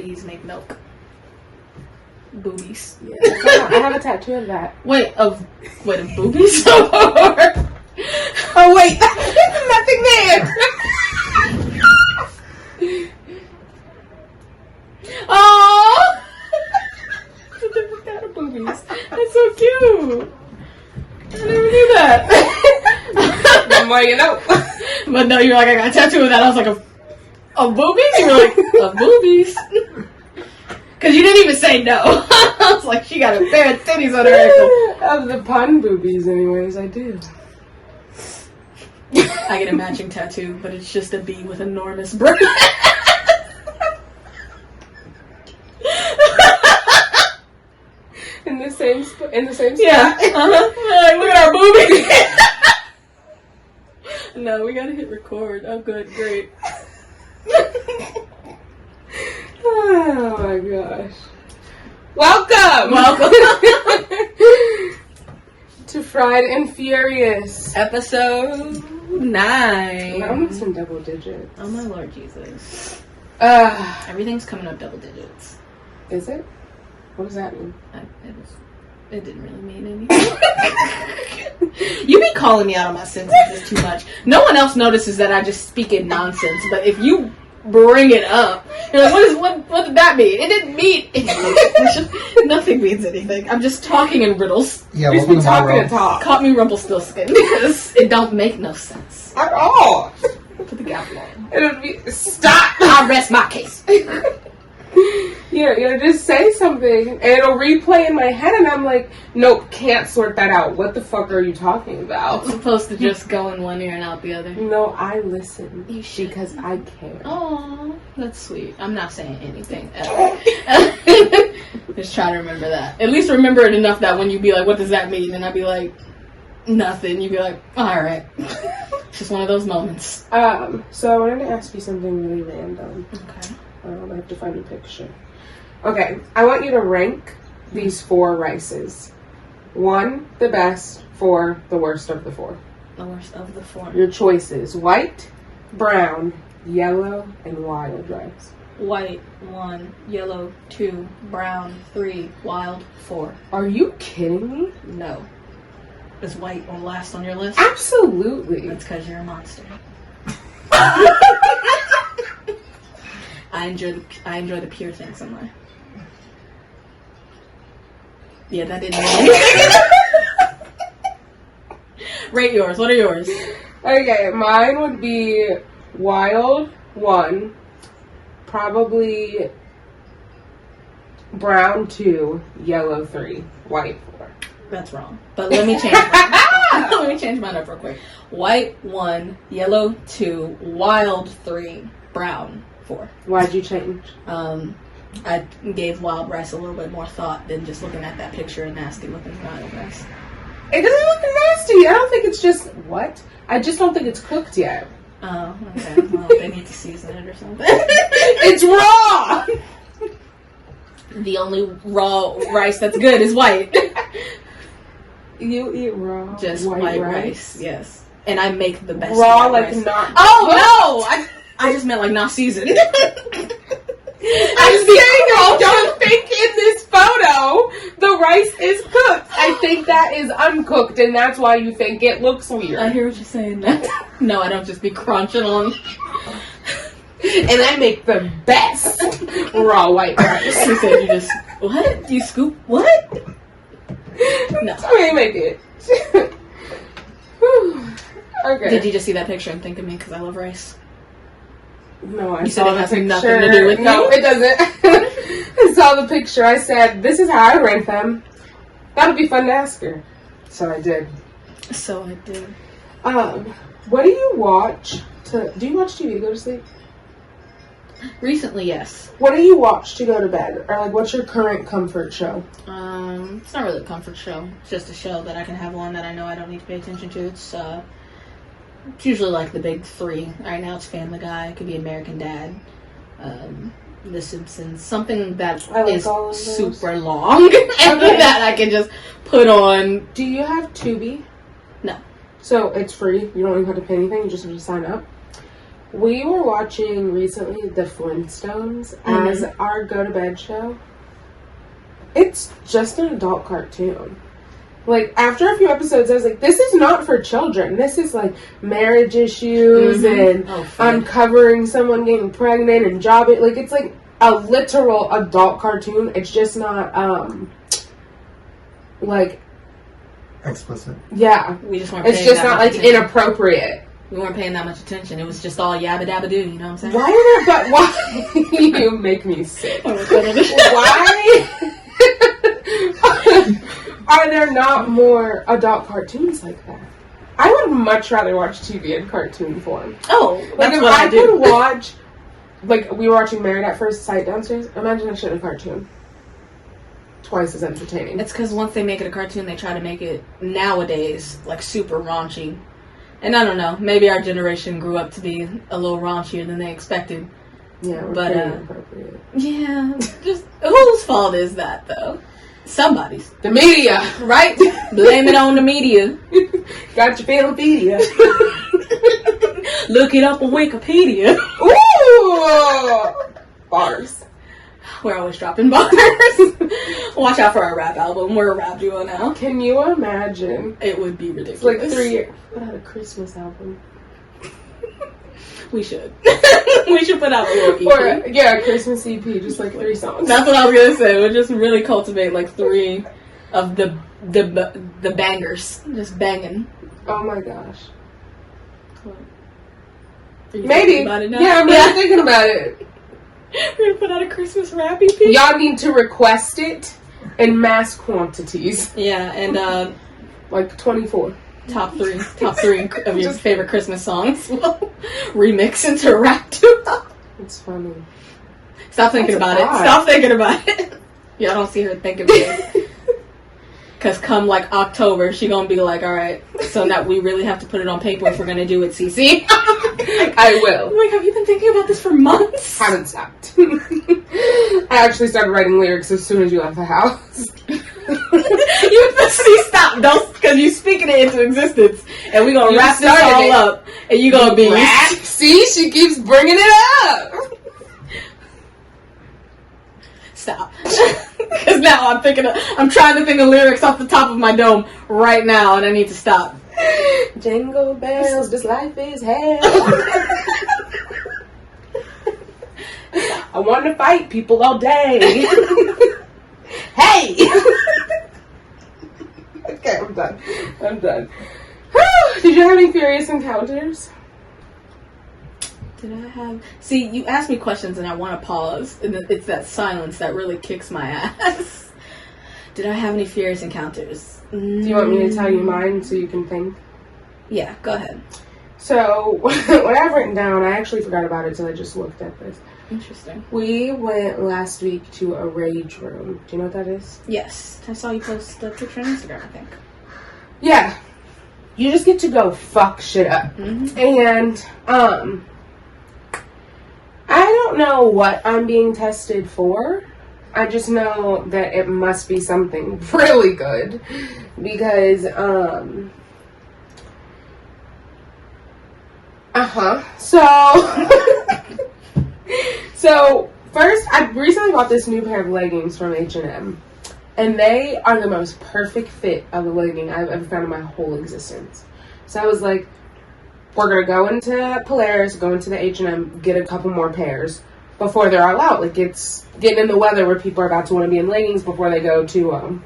titties make milk. Boobies. Yeah, I have a tattoo of that. Wait, of boobies? Oh wait, nothing there. Oh, got boobies. That's so cute. I never knew that. The more you know. But no, you're like, I got a tattoo of that. I was like, of boobies? You were like, of boobies? Because you didn't even say no. I was like, she got a pair of titties on her ankle. Of the pun boobies, anyways, I do. I get a matching tattoo, but it's just a bee with enormous breasts. In the same spot. Yeah. Like, look at our boobies. No, we gotta hit record. Oh, good, great. Oh my gosh. Welcome to Fried and Furious. Episode 9. We're almost in double digits. Oh my Lord Jesus. Everything's coming up double digits. Is it? What does that mean? It didn't really mean anything. You be calling me out on my sentences too much. No one else notices that I just speak in nonsense, but if you bring it up, you're like, what did that mean? It didn't mean anything. Nothing means anything. I'm just talking in riddles. Yeah, Just be talking to talk. Caught me Rumpelstiltskin because it don't make no sense. At all. Put the gavel on. It'll be stop. I'll rest my case. Yeah, just say something and it'll replay in my head and I'm like, nope, can't sort that out. What the fuck are you talking about? It's supposed to just go in one ear and out the other. No, I listen You should. because I care. Oh, that's sweet. I'm not saying anything ever. Just try to remember that. At least remember it enough that when you be like, what does that mean? And I'd be like, nothing. You'd be like, alright. Just one of those moments. So I wanted to ask you something really random. Okay. I have to find a picture. Okay, I want you to rank these 4 rices. 1, the best. 4, the worst of the 4. The worst of the 4. Your choices: white, brown, yellow, and wild rice. White, 1. Yellow, 2. Brown, 3. Wild, 4. Are you kidding me? No. Is white on last on your list? Absolutely. That's because you're a monster. I enjoy the pure things in life. Yeah, that didn't mean Rate yours. What are yours? Okay, mine would be wild 1, probably brown 2, yellow 3, white 4. That's wrong. But let me change mine. Let me change mine up real quick. White 1, yellow 2, wild 3, brown 4. Why'd you change? I gave wild rice a little bit more thought than just looking at that picture and nasty looking wild rice. It doesn't look nasty. I don't think it's just what? I just don't think it's cooked yet. Oh, okay. Well, they need to season it or something. It's raw. The only raw rice that's good is white. You eat raw, Just white rice. Yes. And I make the best raw, white like rice. not. Oh no! I just meant like not seasoned. I'm saying I don't think in this photo the rice is cooked. I think that is uncooked, and that's why you think it looks weird. I hear what you're saying. No, I don't just be crunching on. And I make the best raw white rice. You said you just what? You scoop what? No. That's how you make it. Okay. Did you just see that picture and think of me because I love rice? No, I You saw said it the has picture. nothing to do with No, you? it doesn't. I saw the picture. I said, this is how I rank them. That would be fun to ask her. So I did. So I did. What do you watch do you watch TV to go to sleep? Recently, yes. What do you watch to go to bed? Or like, what's your current comfort show? It's not really a comfort show. It's just a show that I can have on that I know I don't need to pay attention to. It's usually like the big 3. Right now it's Family Guy. It could be American Dad. The Simpsons. Something that is super long. And that I can just put on. Do you have Tubi? No. So it's free. You don't even have to pay anything. You just have to sign up. We were watching recently The Flintstones as our go-to-bed show. It's just an adult cartoon. Like, after a few episodes, I was like, this is not for children. This is, like, marriage issues and uncovering someone getting pregnant and jobbing. Like, it's, like, a literal adult cartoon. It's just not, like... explicit. Yeah. We just weren't it's paying just that not, much like, attention. inappropriate. We weren't paying that much attention. It was just all yabba dabba doo, you know what I'm saying? Why you make me sick? Why are there not more adult cartoons like that? I would much rather watch TV in cartoon form. Oh, Like, that's if what I do. could watch, like, we were watching Married at First Sight downstairs, imagine that shit in a cartoon. Twice as entertaining. It's because once they make it a cartoon, they try to make it, nowadays, like, super raunchy. And I don't know, maybe our generation grew up to be a little raunchier than they expected. Yeah, we're but, pretty inappropriate. Yeah, just, whose fault is that, though? Somebody's. The media! Right? Blame it on the media. Got your Wikipedia. Look it up on Wikipedia. Ooh! Bars. We're always dropping bars. Watch out for our rap album. We're a rap duo now. Can you imagine? It would be ridiculous. It's like 3 years. Put out a Christmas album. We should. We should put out a little EP. Or, a Christmas EP, just like 3 songs. That's what I was gonna say. We'll just really cultivate like 3 of the bangers. Just banging. Oh my gosh. Maybe. About it now? Yeah, I'm really thinking about it. We're gonna put out a Christmas rap EP. Y'all need to request it in mass quantities. Yeah, and like 24. Top three of your favorite Christmas songs. Remix into a rap duo. It's funny. Stop thinking about it. Stop thinking about it. Y'all don't see her thinking about it. Because come like October, she gonna be like, alright, so that we really have to put it on paper if we're gonna do it, CC. I will. I'm like, have you been thinking about this for months? Haven't stopped. I actually started writing lyrics as soon as you left the house. You officially stop, don't, because you speaking it into existence, and we gonna wrap this all up, and you gonna be rap. See, she keeps bringing it up. Stop. Because now I'm trying to think of lyrics off the top of my dome right now, and I need to stop. Jingle bells, this life is hell. I want to fight people all day. Hey! Okay, I'm done. Did you have any furious encounters? Did I have... See, you ask me questions and I want to pause, and it's that silence that really kicks my ass. Did I have any furious encounters? Do you want me to tell you mine so you can think? Yeah, go ahead. So, what I've written down, I actually forgot about it until I just looked at this. Interesting. We went last week to a rage room. Do you know what that is? Yes. I saw you post the picture on Instagram, I think. Yeah. You just get to go fuck shit up. Mm-hmm. And, I don't know what I'm being tested for. I just know that it must be something really good. Because, So, first, I recently bought this new pair of leggings from H&M. And they are the most perfect fit of a legging I've ever found in my whole existence. So I was like, we're going to go into Polaris, go into the H&M, get a couple more pairs before they're all out. Like, it's getting in the weather where people are about to want to be in leggings before they go to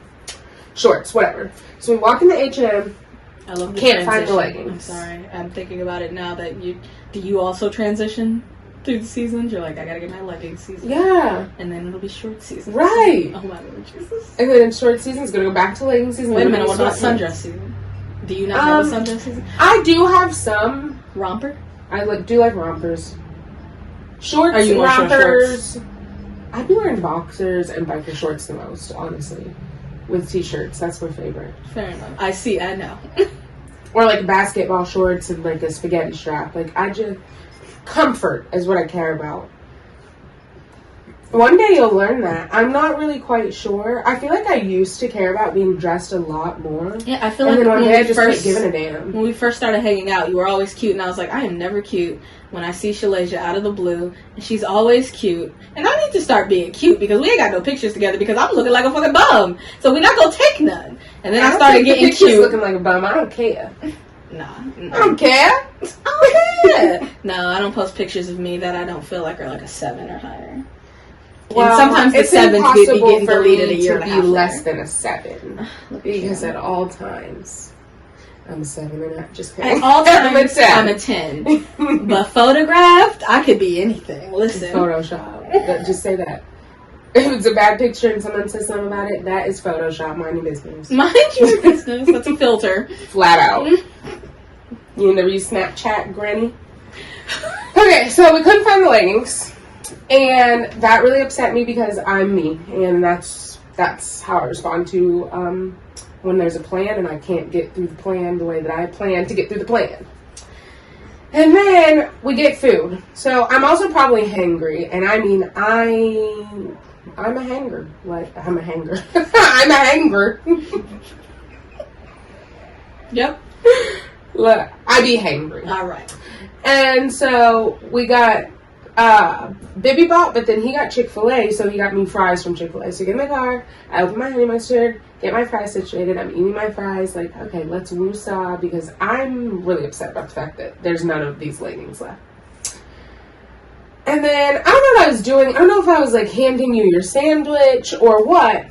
shorts, whatever. So we walk into H&M. I love the Can't transition. find the leggings. I'm sorry. I'm thinking about it now that do you also transition through the seasons? You're like, I gotta get my leggings season. Yeah. And then ittle be short season. Right. Oh my Lord Jesus. And then in short season, it's going to go back to legging season. Wait a minute, what about sundress season? Do you not have a sundress season? I do have some. Romper? I do like rompers. Shorts, Are you more rompers. shorts? I'd be wearing boxers and biker shorts the most, honestly. With t-shirts, that's my favorite. Fair enough. I know. Or like basketball shorts and like a spaghetti strap. Like, comfort is what I care about. One day you'll learn that. I'm not really quite sure. I feel like I used to care about being dressed a lot more. Yeah, I feel And like then one when day I we just first quit giving a damn. when we first started hanging out, you were always cute, and I was like, I am never cute. When I see Shalasia out of the blue, and she's always cute, and I need to start being cute because we ain't got no pictures together because I'm looking like a fucking bum. So we're not gonna take none. And then I started getting pictures cute. looking like a bum. I don't care. Nah, I don't care. no, I don't post pictures of me that I don't feel like are like a 7 or higher. Well, and sometimes the it's 7s be impossible getting for deleted me a year to and a be half less later. than a 7 Look at because you. at all times I'm a 7 and I'm just kidding. At all times, I'm I'm a 10. But photographed, I could be anything. Listen. Photoshop. Just say that. If it's a bad picture and someone says something about it, that is Photoshop. Mind your business. Mind your business. That's a filter. Flat out. You never use Snapchat, Granny? Okay, so we couldn't find the leggings. And that really upset me because I'm me. And that's how I respond to when there's a plan and I can't get through the plan the way that I plan to get through the plan. And then we get food. So I'm also probably hangry. And I mean, I'm a hanger. Like, I'm a hanger. I'm a hanger. Yep. Look, I be hangry. All right. And so we got Bibby bought, but then he got Chick-fil-A, so he got me fries from Chick-fil-A. So I get in my car, I open my honey mustard, get my fries situated, I'm eating my fries, like, okay, let's woosah, because I'm really upset about the fact that there's none of these leggings left. And then, I don't know what I was doing, I don't know if I was, like, handing you your sandwich or what.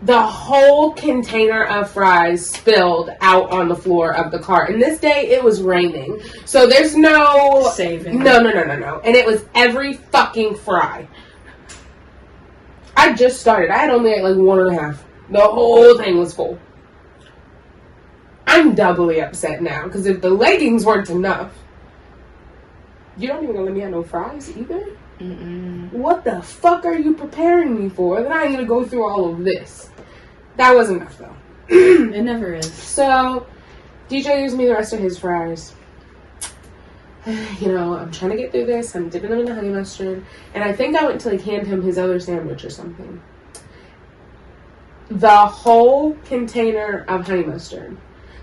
The whole container of fries spilled out on the floor of the car. And this day, it was raining. So there's no... Saving. No. And it was every fucking fry. I just started. I had only like 1.5. The whole thing was full. I'm doubly upset now. Because if the leggings weren't enough... You don't even gonna let me have no fries either? Mm-mm. What the fuck are you preparing me for? That I'm gonna go through all of this. That was enough though. It never is. So, DJ gives me the rest of his fries. You know, I'm trying to get through this. I'm dipping them in the honey mustard. And I think I went to like hand him his other sandwich or something. The whole container of honey mustard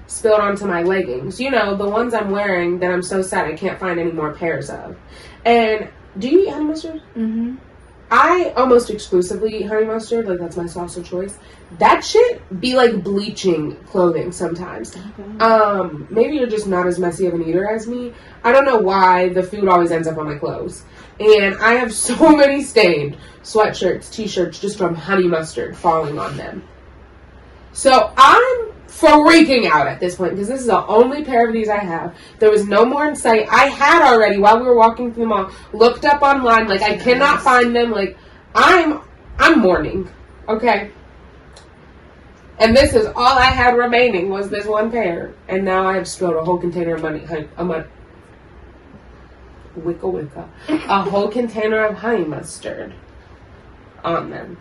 spilled onto my leggings. You know, the ones I'm wearing that I'm so sad I can't find any more pairs of. And do you eat honey mustard? Mm-hmm. I almost exclusively eat honey mustard. Like, that's my sauce of choice. That shit be like bleaching clothing sometimes. Okay. Maybe you're just not as messy of an eater as me. I don't know why the food always ends up on my clothes. And I have so many stained sweatshirts, t-shirts just from honey mustard falling on them. So I'm freaking out at this point because this is the only pair of these I have. There was no more in sight. I had already, while we were walking through the mall, looked up online, like, I cannot find them. Like, I'm mourning, okay? And this is all I had remaining was this one pair. And now I have spilled a whole container of a whole container of honey mustard on them.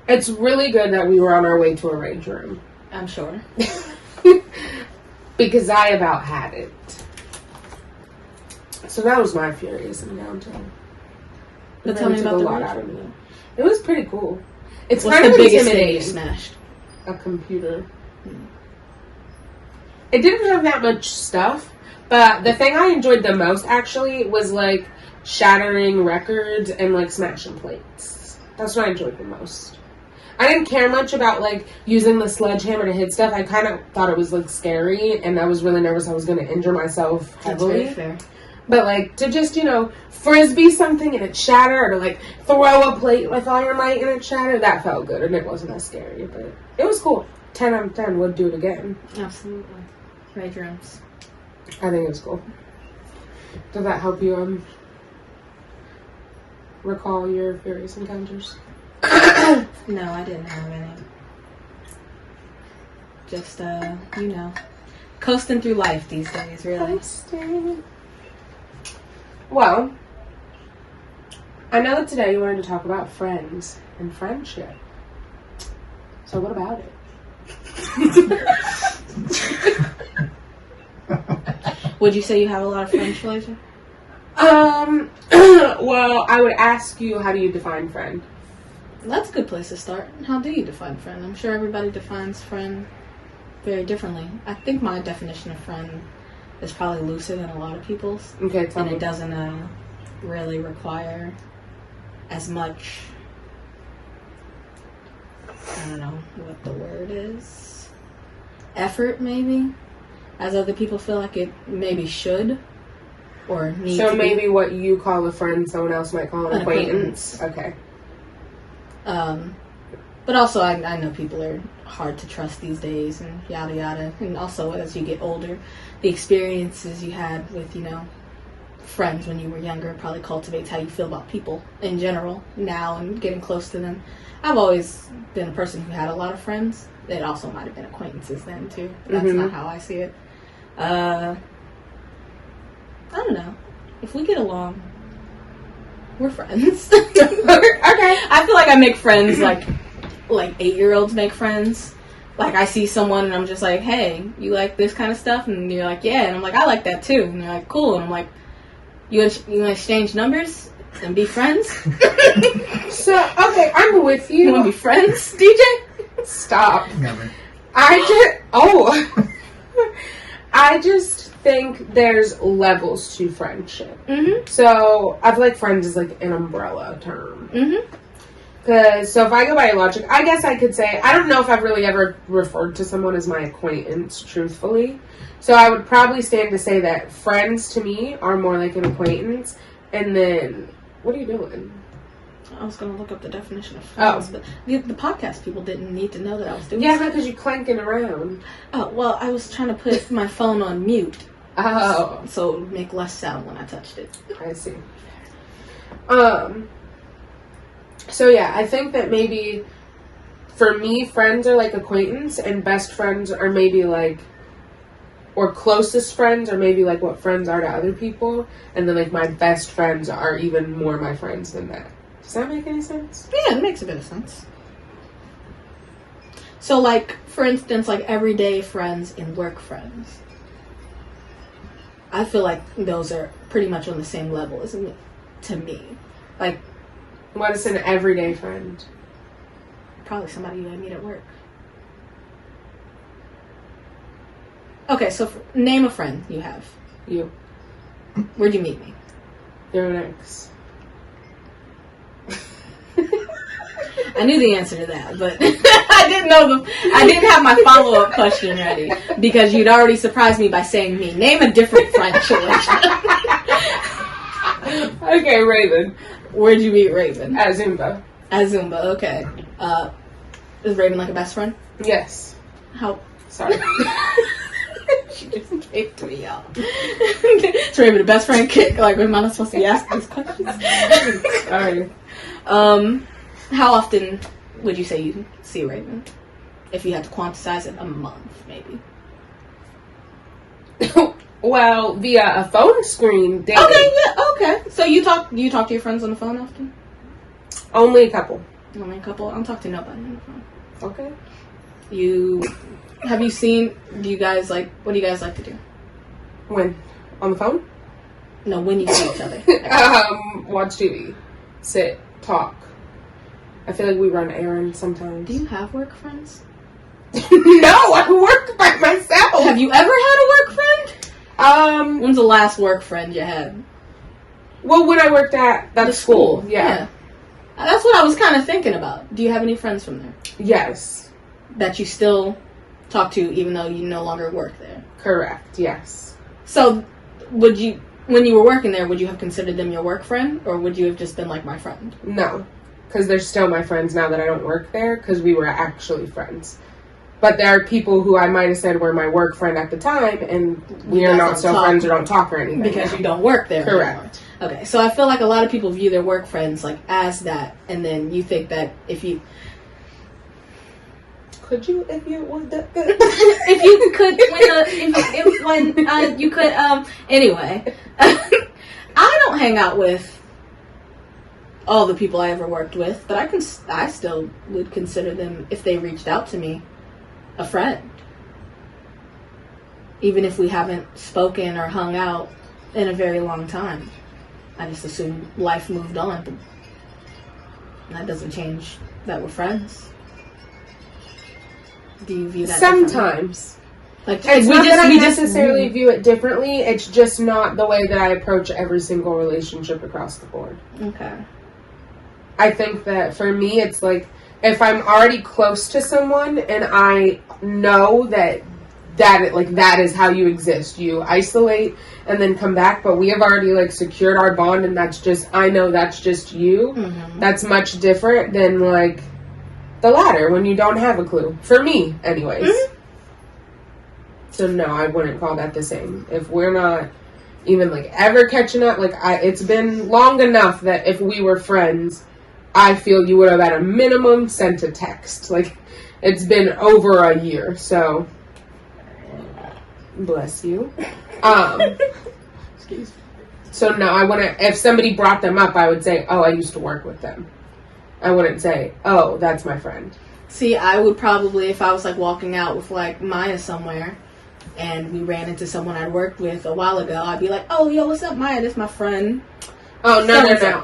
It's really good that we were on our way to a rage room. I'm sure. Because I about had it. So that was my furious and downtown. But tell me about the lot rage out of me. room. It was pretty cool. It's What's kind the of biggest thing you intimidating. smashed? A computer. It didn't have that much stuff, but the thing I enjoyed the most actually was like shattering records and like smashing plates. That's what I enjoyed the most. I didn't care much about like using the sledgehammer to hit stuff. I kind of thought it was like scary, and I was really nervous I was going to injure myself heavily. That's very fair. But like to just, you know, frisbee something and it shatter, or to like throw a plate with all your might and it shatter, that felt good, and it wasn't as scary, but it was cool. 10 out of 10 would do it again. Absolutely. Rage rooms. I think it was cool. Did that help you recall your furious encounters? No, I didn't have any. Just, you know, coasting through life these days, really. Well, I know that today you wanted to talk about friends and friendship. So what about it? Would you say you have a lot of friends, Felicia? Well, I would ask you, how do you define friend? That's a good place to start. How do you define friend? I'm sure everybody defines friend very differently. I think my definition of friend is probably looser than a lot of people's. Okay, tell me. And it doesn't really require as much, I don't know what the word is, effort maybe, as other people feel like it maybe should or need so to maybe be. what you call a friend, someone else might call an acquaintance. Okay. But also I know people are hard to trust these days and yada yada. And also as you get older, the experiences you had with, friends when you were younger probably cultivates how you feel about people in general now and getting close to them. I've always been a person who had a lot of friends. It also might have been acquaintances then too. But that's not how I see it. I don't know. If we get along, we're friends. Okay. I feel like I make friends like 8-year-olds make friends. Like I see someone and I'm just like, hey, you like this kind of stuff? And you're like, yeah. And I'm like, I like that too. And you're like, cool. And I'm like, you want to exchange numbers and be friends? So, okay, I'm with you. You want to be friends, DJ? Stop. Never. I just think there's levels to friendship. Mm-hmm. So I feel like friends is like an umbrella term. Mm-hmm. So if I go by logic, I guess I could say, I don't know if I've really ever referred to someone as my acquaintance, truthfully. So I would probably stand to say that friends to me are more like an acquaintance. And then, what are you doing? I was going to look up the definition of friends, but the podcast people didn't need to know that I was doing Yeah, because you're clanking around. Oh, well, I was trying to put my phone on mute. Oh. So it would make less sound when I touched it. I see. So yeah, I think that maybe for me, friends are like acquaintance and best friends are maybe like, or closest friends are maybe like what friends are to other people. And then like my best friends are even more my friends than that. Does that make any sense? Yeah, it makes a bit of sense. So like, for instance, like everyday friends and work friends. I feel like those are pretty much on the same level, isn't it? To me. Like, What is an everyday friend? probably somebody you meet at work. Okay, so name a friend you have. You. Where'd you meet me? You're next. I knew the answer to that, but I didn't have my follow-up question ready because you'd already surprised me by saying me. Name a different friend. Okay, Raven. Where'd you meet Raven? At Zumba. At Zumba, okay. Is Raven like a best friend? Yes. How? Sorry. She just kicked me out. Is Raven a best friend kick? Like, am I not supposed to be asking these questions? Sorry. How often would you say you see Raven? If you had to quantize it, a month, maybe. Well, via a phone screen dating. Okay, yeah, okay. So you talk to your friends on the phone often? Only a couple. Only a couple. I don't talk to nobody on the phone. Okay. Have you seen? What do you guys like to do? When? On the phone? No, when you see each other. Watch TV. Sit. Talk. I feel like we run errands sometimes. Do you have work friends? No, I work by myself. Have you ever had a work friend? When's the last work friend you had? Well, when I worked at that school. Yeah. That's what I was kind of thinking about. Do you have any friends from there? Yes. That you still talk to even though you no longer work there? Correct, yes. So, when you were working there, would you have considered them your work friend? Or would you have just been like my friend? No. Because they're still my friends now that I don't work there, because we were actually friends. But there are people who I might have said were my work friend at the time, and we are not still friends or don't talk or anything. Because you don't work there Correct. anymore. Okay, so I feel like a lot of people view their work friends like as that, and then you think that if you... Could you, if you would... if you could, you could, anyway. I don't hang out with all the people I ever worked with, but I still would consider them, if they reached out to me, a friend. Even if we haven't spoken or hung out in a very long time. I just assumed life moved on, but that doesn't change that we're friends. Do you view that sometimes? Like, It's not that I necessarily view it differently. It's just not the way that I approach every single relationship across the board. Okay. I think that for me, it's like, if I'm already close to someone and I know that is how you exist. You isolate and then come back, but we have already like secured our bond, and I know that's just you. Mm-hmm. That's much different than like the latter when you don't have a clue. For me, anyways. Mm-hmm. So no, I wouldn't call that the same. If we're not even like ever catching up, like it's been long enough that if we were friends, I feel you would have at a minimum sent a text. Like, it's been over a year, so bless you. Excuse me. So no, I wouldn't. If somebody brought them up, I would say, "Oh, I used to work with them." I wouldn't say, "Oh, that's my friend." See, I would probably, if I was like walking out with like Maya somewhere, and we ran into someone I worked with a while ago, I'd be like, "Oh, yo, what's up, Maya? This is my friend." Oh, no.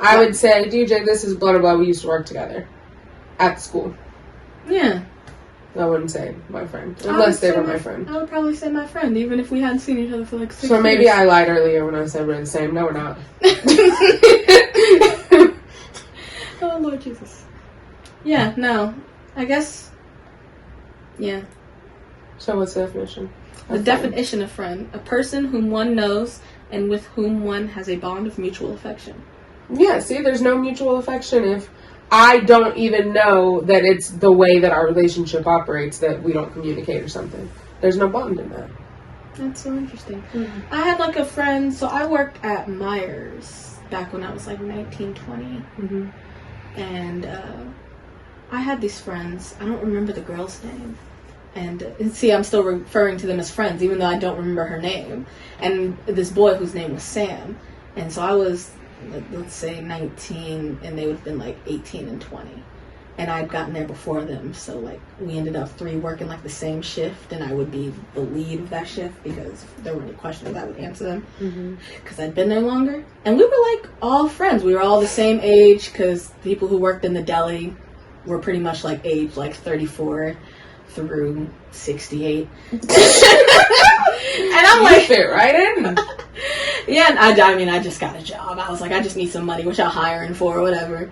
I would say, DJ, this is blah, blah, blah. We used to work together at school. Yeah. I wouldn't say my friend. Unless they were my friend. I would probably say my friend, even if we hadn't seen each other for like 6 years. So maybe I lied earlier when I said we're the same. No, we're not. Oh, Lord Jesus. Yeah, no. I guess, yeah. So what's the definition? The definition of friend. A person whom one knows and with whom one has a bond of mutual affection. Yeah, see, there's no mutual affection if I don't even know that it's the way that our relationship operates, that we don't communicate or something. There's no bond in that. That's so interesting. Mm-hmm. I had like a friend, so I worked at Myers back when I was like 19, 20. Mm-hmm. And I had these friends. I don't remember the girl's name. And see, I'm still referring to them as friends, even though I don't remember her name. And this boy whose name was Sam. And so I was, let's say, 19, and they would have been like 18 and 20. And I'd gotten there before them. So, like, we ended up 3 working like the same shift, and I would be the lead of that shift because if there were any questions, I would answer them. Because I'd been there longer. And we were, like, all friends. We were all the same age because people who worked in the deli were pretty much, like, age, like, 34 through 68. And I'm like, fit right in. Yeah, and I just got a job. I was like, I just need some money, which I'll hire in for or whatever.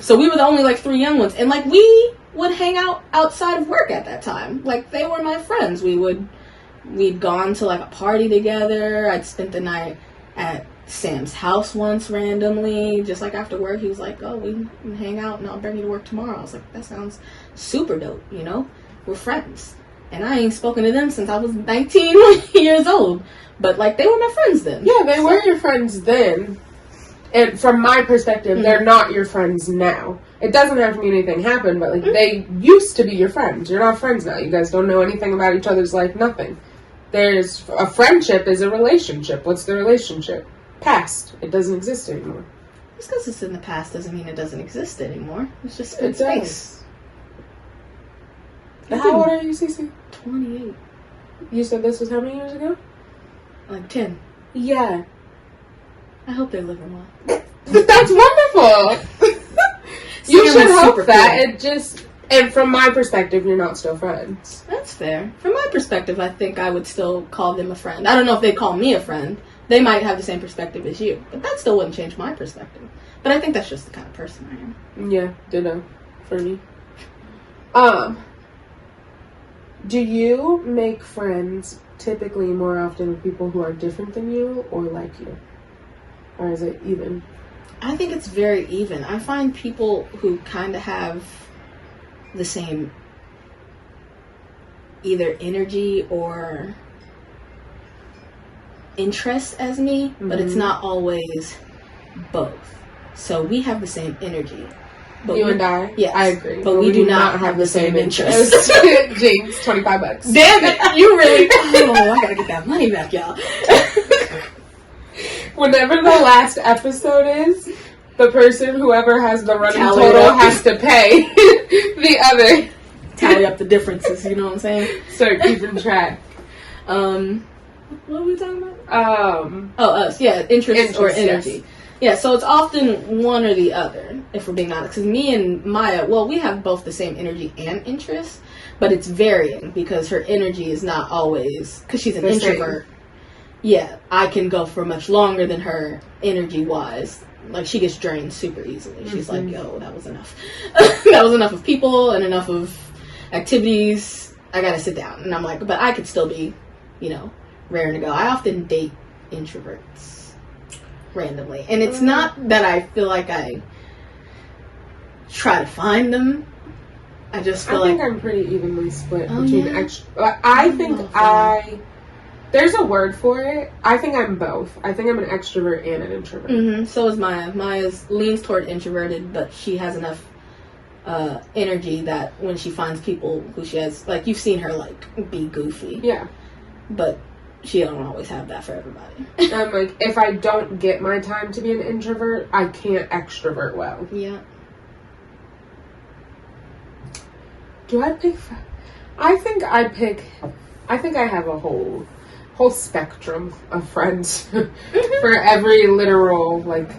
So we were the only like 3 young ones, and like we would hang out outside of work at that time. Like they were my friends. We'd gone to like a party together. I'd spent the night at Sam's house once randomly, just like after work. He was like, "Oh, we can hang out, and I'll bring you to work tomorrow." I was like, "That sounds super dope." You know, we're friends, and I ain't spoken to them since I was 19 years old. But like they were my friends then. Yeah, they were your friends then. And from my perspective, they're not your friends now. It doesn't have to mean anything happened, but like they used to be your friends. You're not friends now. You guys don't know anything about each other's life. Nothing. There's a friendship is a relationship. What's the relationship? Past. It doesn't exist anymore. Just because it's in the past doesn't mean it doesn't exist anymore. It's just in space. How old are you, Cece? 28. You said this was how many years ago? Like 10. Yeah. I hope they're living well. That's wonderful. You should hope that. Cool. It just, and from my perspective, you're not still friends. That's fair. From my perspective, I think I would still call them a friend. I don't know if they'd call me a friend. They might have the same perspective as you, but that still wouldn't change my perspective. But I think that's just the kind of person I am. Yeah, ditto for me. Do you make friends typically more often with people who are different than you or like you? Or is it even? I think it's very even. I find people who kind of have the same either energy or interest as me, but it's not always both. So we have the same energy. But you and I? Yes. I agree. But we do not have the same interest. James, $25. Damn it! You really... Oh, I gotta get that money back, y'all. Whenever the last episode is, the person, whoever has the running total, has to pay the other. Tally up the differences, you know what I'm saying? Start keeping track. What are we talking about? Us. Yeah, interest or energy. Yes. Yeah, so it's often one or the other, if we're being honest. Because me and Maya, well, we have both the same energy and interest, but it's varying because her energy is not always, because she's an introvert. Yeah, I can go for much longer than her energy-wise. Like, she gets drained super easily. She's like, yo, that was enough. That was enough of people and enough of activities. I gotta sit down. And I'm like, but I could still be, raring to go. I often date introverts randomly. And it's not that I feel like I try to find them. I just feel I think I'm pretty evenly split between yeah? There's a word for it. I think I'm both. I think I'm an extrovert and an introvert. Mm-hmm. So is Maya. Maya leans toward introverted, but she has enough energy that when she finds people who she has, like, you've seen her, like, be goofy. Yeah. But she don't always have that for everybody. I'm like, if I don't get my time to be an introvert, I can't extrovert well. Yeah. Do I pick? I think I have a whole spectrum of friends for every literal, like,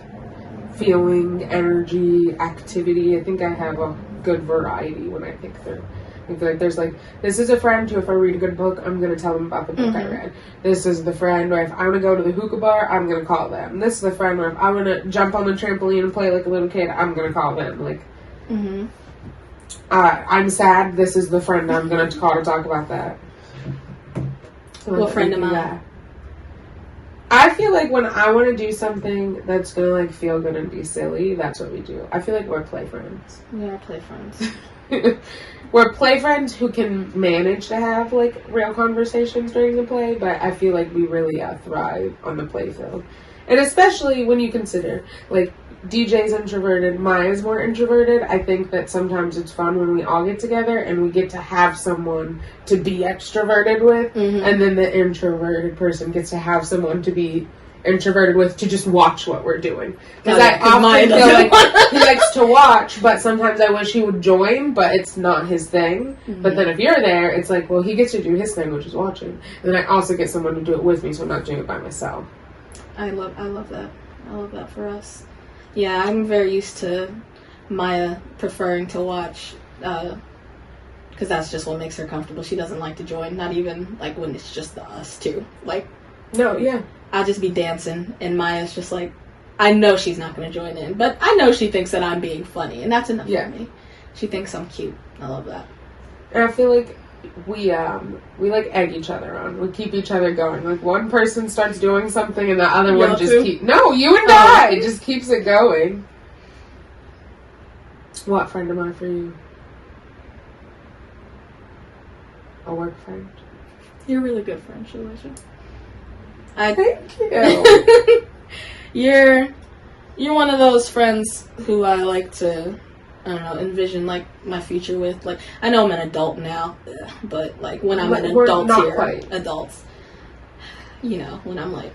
feeling, energy, activity. I think I have a good variety when I pick through. Like, there's like, this is a friend who, if I read a good book, I'm going to tell them about the book I read. This is the friend where if I want to go to the hookah bar, I'm going to call them. This is the friend where if I want to jump on the trampoline and play like a little kid, I'm going to call them. Like, I'm sad. This is the friend I'm going to call to talk about that. What friend am I? I feel like when I want to do something that's going to, like, feel good and be silly, that's what we do. I feel like we're play friends. We are play friends. We're play friends who can manage to have, like, real conversations during the play, but I feel like we really thrive on the play field. And especially when you consider, like, DJ's introverted, Maya's more introverted. I think that sometimes it's fun when we all get together and we get to have someone to be extroverted with, and then the introverted person gets to have someone to be introverted with to just watch what we're doing. Because I often feel like he likes to watch, but sometimes I wish he would join, but it's not his thing. But then if you're there, it's like, well, he gets to do his thing, which is watching. And then I also get someone to do it with me, so I'm not doing it by myself. I love that. I love that for us. Yeah, I'm very used to Maya preferring to watch, because that's just what makes her comfortable. She doesn't like to join, not even, like, when it's just us two. Like, no, yeah. I'll just be dancing, and Maya's just like, I know she's not going to join in, but I know she thinks that I'm being funny, and that's enough for me. She thinks I'm cute. I love that. And I feel like we like egg each other on. We keep each other going. Like, one person starts doing something and the other one just no, you and I just keeps it going. What friend am I for you? A work friend. You're a really good friend, Shaalisha. Thank you. You're one of those friends who I like to, I don't know, envision, like, my future with. Like, I know I'm an adult now, but, like, when I'm an adult here, adults, when I'm, like,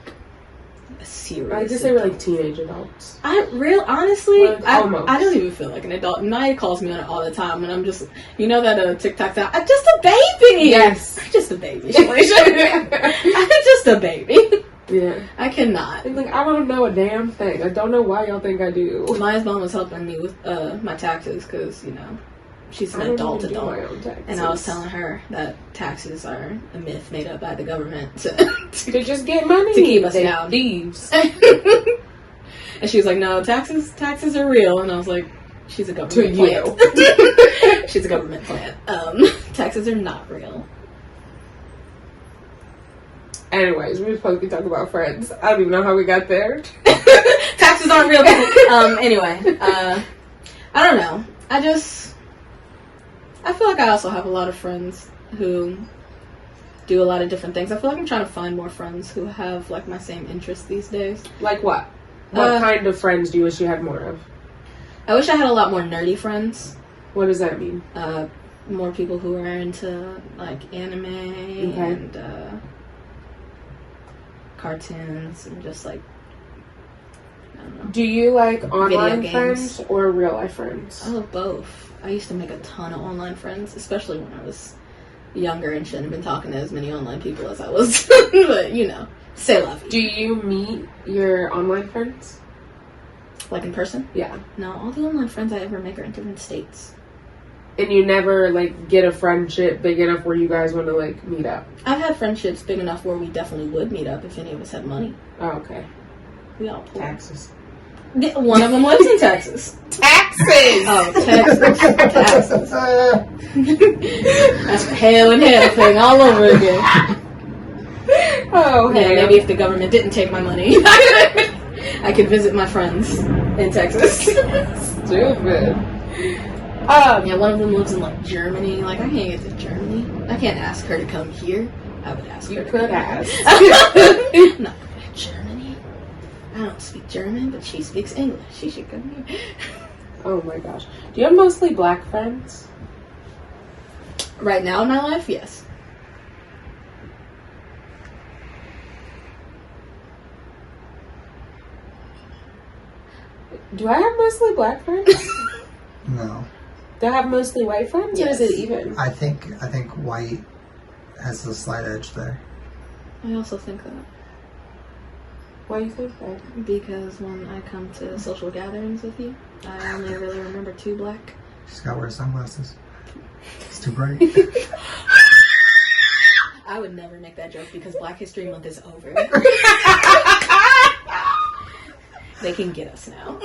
a serious I just say we're, like, teenage adults. Honestly, like, I don't even feel like an adult. Naya calls me on it all the time, and I'm just, that TikTok sound, I'm just a baby! Yes. I'm just a baby, I'm just a baby. Yeah. I cannot. I'm like, I don't know a damn thing. I don't know why y'all think I do. Maya's mom was helping me with my taxes because, she's an adult. And I was telling her that taxes are a myth made up by the government to just get money. To keep us down. Thieves. And she was like, no, taxes are real. And I was like, she's a government plant. She's a government plant. Taxes are not real. Anyways, we were supposed to be talking about friends. I don't even know how we got there. Taxes aren't real. Anyway, I don't know. I feel like I also have a lot of friends who do a lot of different things. I feel like I'm trying to find more friends who have, like, my same interests these days. Like what? What kind of friends do you wish you had more of? I wish I had a lot more nerdy friends. What does that mean? More people who are into, like, anime and cartoons and just, like, I don't know. Do you like online friends or real life friends? I love both. I used to make a ton of online friends, especially when I was younger and shouldn't have been talking to as many online people as I was. But, say la vie. Do you meet your online friends? Like in person? Yeah. No, all the online friends I ever make are in different states. And you never, like, get a friendship big enough where you guys want to, like, meet up? I've had friendships big enough where we definitely would meet up if any of us had money. Oh, okay. We all poor. Taxes. One of them lives in Texas. Taxes! Oh, Texas. Taxes. That's a hell and hell thing all over again. Oh, Yeah, hey. maybe if the government didn't take my money, I could visit my friends in Texas. Stupid. Yeah, one of them lives in, like, Germany. Like, I can't get to Germany. I can't ask her to come here. I would ask her You to could come ask. here. No, Germany? I don't speak German, but she speaks English. She should come here. Oh my gosh. Do you have mostly black friends? Right now in my life, yes. Do I have mostly black friends? No. Do I have mostly white friends, or is Yes. it even? I think white has a slight edge there. I also think that. Why do you think that? Because when I come to social gatherings with you, I only really remember 2 black. She's got to wear sunglasses. It's too bright. I would never make that joke because Black History Month is over. They can get us now.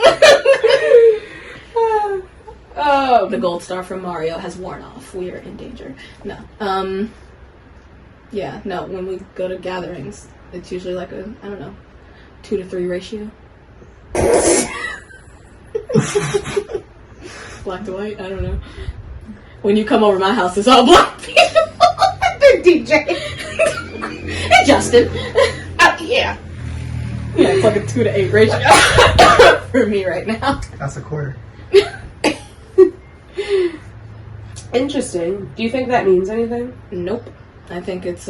The gold star from Mario has worn off. We are in danger. No. Yeah, no, when we go to gatherings, it's usually like a, I don't know, 2 to 3 ratio. Black to white? I don't know. When you come over my house, it's all black people. DJ. And Justin. Yeah. Yeah, it's like a 2 to 8 ratio for me right now. That's a quarter. Interesting. Do you think that means anything? Nope. I think it's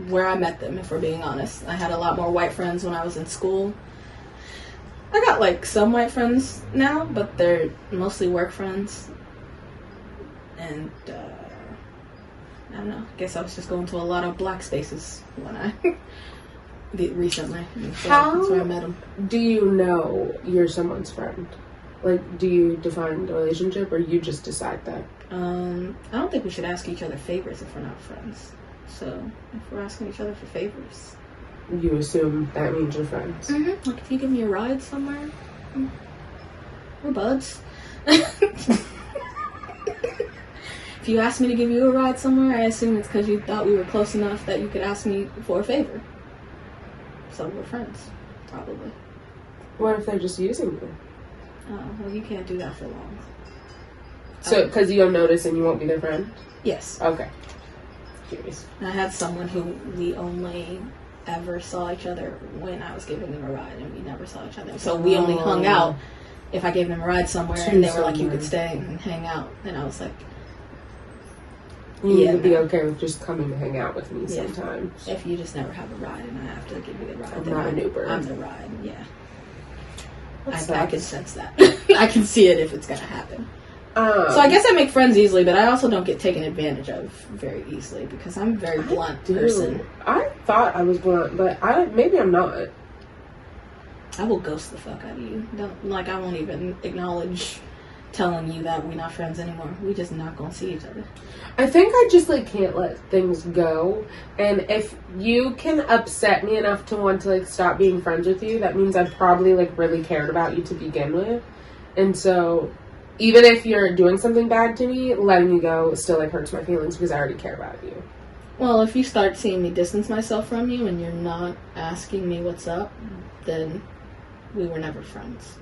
where I met them, if we're being honest. I had a lot more white friends when I was in school. I got like some white friends now, but they're mostly work friends. And I don't know. I guess I was just going to a lot of black spaces when I recently. So that's where I met them. Do you know you're someone's friend? Like, do you define the relationship, or you just decide that? I don't think we should ask each other favors if we're not friends. So if we're asking each other for favors, You assume that means you're friends. like if you give me a ride somewhere, we're buds. If you ask me to give you a ride somewhere, I assume it's because you thought we were close enough that you could ask me for a favor. So we're friends, probably. What if they're just using you? Oh, well, you can't do that for long. So, because you'll notice and you won't be their friend? Yes. Okay. Curious. I had someone who we only ever saw each other when I was giving them a ride, and we never saw each other. So we only hung out if I gave them a ride somewhere, and they were like, you could stay and hang out. And I was like, You would be okay with just coming to hang out with me Yeah. sometimes. if you just never have a ride and I have to give you the ride, I'm then not an Uber. I'm the ride, yeah. That I can sucks. sense that. I can see it if it's going to happen. So I Um, guess I make friends easily, but I also don't get taken advantage of very easily because I'm a very blunt person. I thought I was blunt, but maybe I'm not. I will ghost the fuck out of you. I won't even acknowledge telling you that we're not friends anymore. We just not gonna see each other. I think I just can't let things go. And if you can upset me enough to want to stop being friends with you, that means I probably really cared about you to begin with. And so even if you're doing something bad to me, letting you go still hurts my feelings because I already care about you. Well, if you start seeing me distance myself from you and you're not asking me what's up, then we were never friends.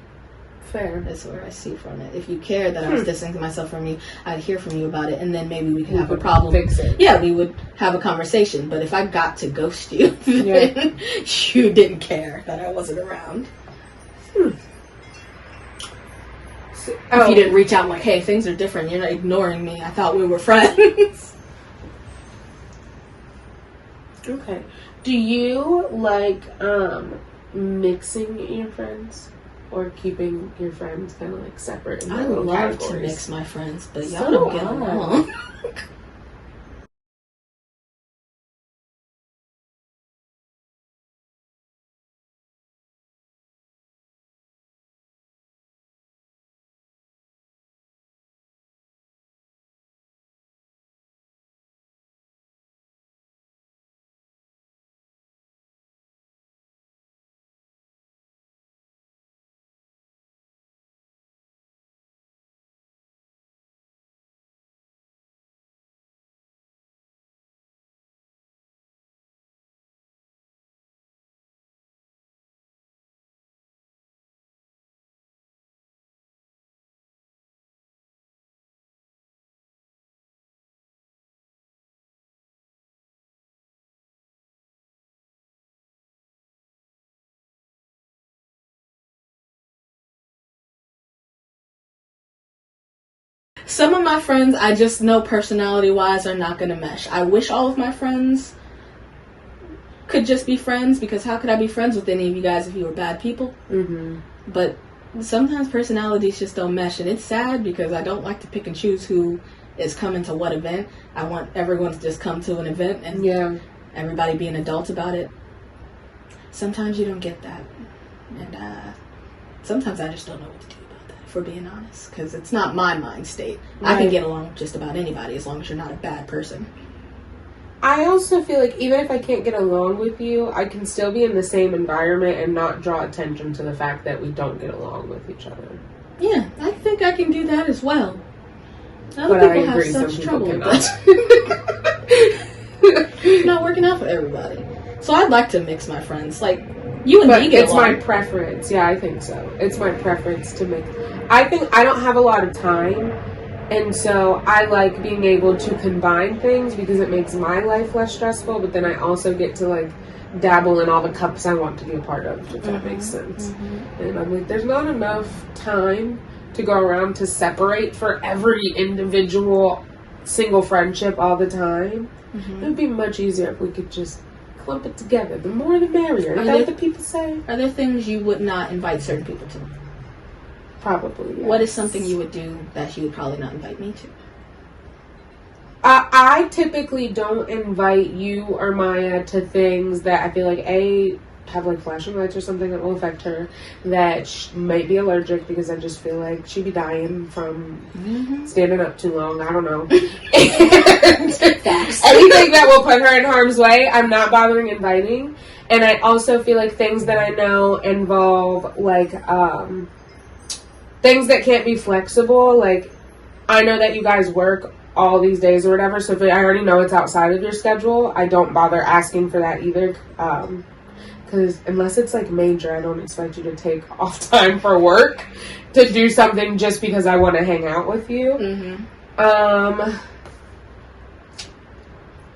Fair. That's where I see from it. If you cared that I was distancing myself from you, I'd hear from you about it, and then maybe we could have a problem. Fix it. Yeah, we would have a conversation. But if I got to ghost you, Yeah. then you didn't care that I wasn't around. If you didn't reach out like, hey, things are different. You're not ignoring me. I thought we were friends. Okay. Do you like mixing your friends? Or keeping your friends kind of separate in their I little love categories? to mix my friends, but So y'all don't do get I. along. Some of my friends, I just know personality-wise are not going to mesh. I wish all of my friends could just be friends, because how could I be friends with any of you guys if you were bad people? Mm-hmm. But sometimes personalities just don't mesh, and it's sad because I don't like to pick and choose who is coming to what event. I want everyone to just come to an event and everybody be an adult about it. Sometimes you don't get that, and sometimes I just don't know what to do about that, if we're being honest, because it's not my mind state. Right. I can get along with just about anybody as long as you're not a bad person. I also feel like even if I can't get along with you, I can still be in the same environment and not draw attention to the fact that we don't get along with each other. Yeah, I think I can do that as well. Other But I people have agree, such some trouble people with that. It's not working out for everybody. So I'd like to mix my friends. Like, you and But me get it's along. my preference. Yeah, I think so. It's my preference to make... I think I don't have a lot of time, and so I like being able to combine things because it makes my life less stressful, but then I also get to, like, dabble in all the cups I want to be a part of, if that makes sense. Mm-hmm. And I'm like, there's not enough time to go around to separate for every individual single friendship all the time. Mm-hmm. It would be much easier if we could just clump it together. The more the merrier. Is that what the people say? Are there things you would not invite certain people to? Probably, yes. What is something you would do that you would probably not invite me to? I typically don't invite you or Maya to things that I feel like, have like flashing lights or something that will affect her, that might be allergic, because I just feel like she'd be dying from standing up too long. I don't know. And anything that will put her in harm's way, I'm not bothering inviting. And I also feel like things that I know involve like things that can't be flexible. Like, I know that you guys work all these days or whatever, so if I already know it's outside of your schedule, I don't bother asking for that either. Because unless it's like major, I don't expect you to take off time for work to do something just because I want to hang out with you. Mm-hmm.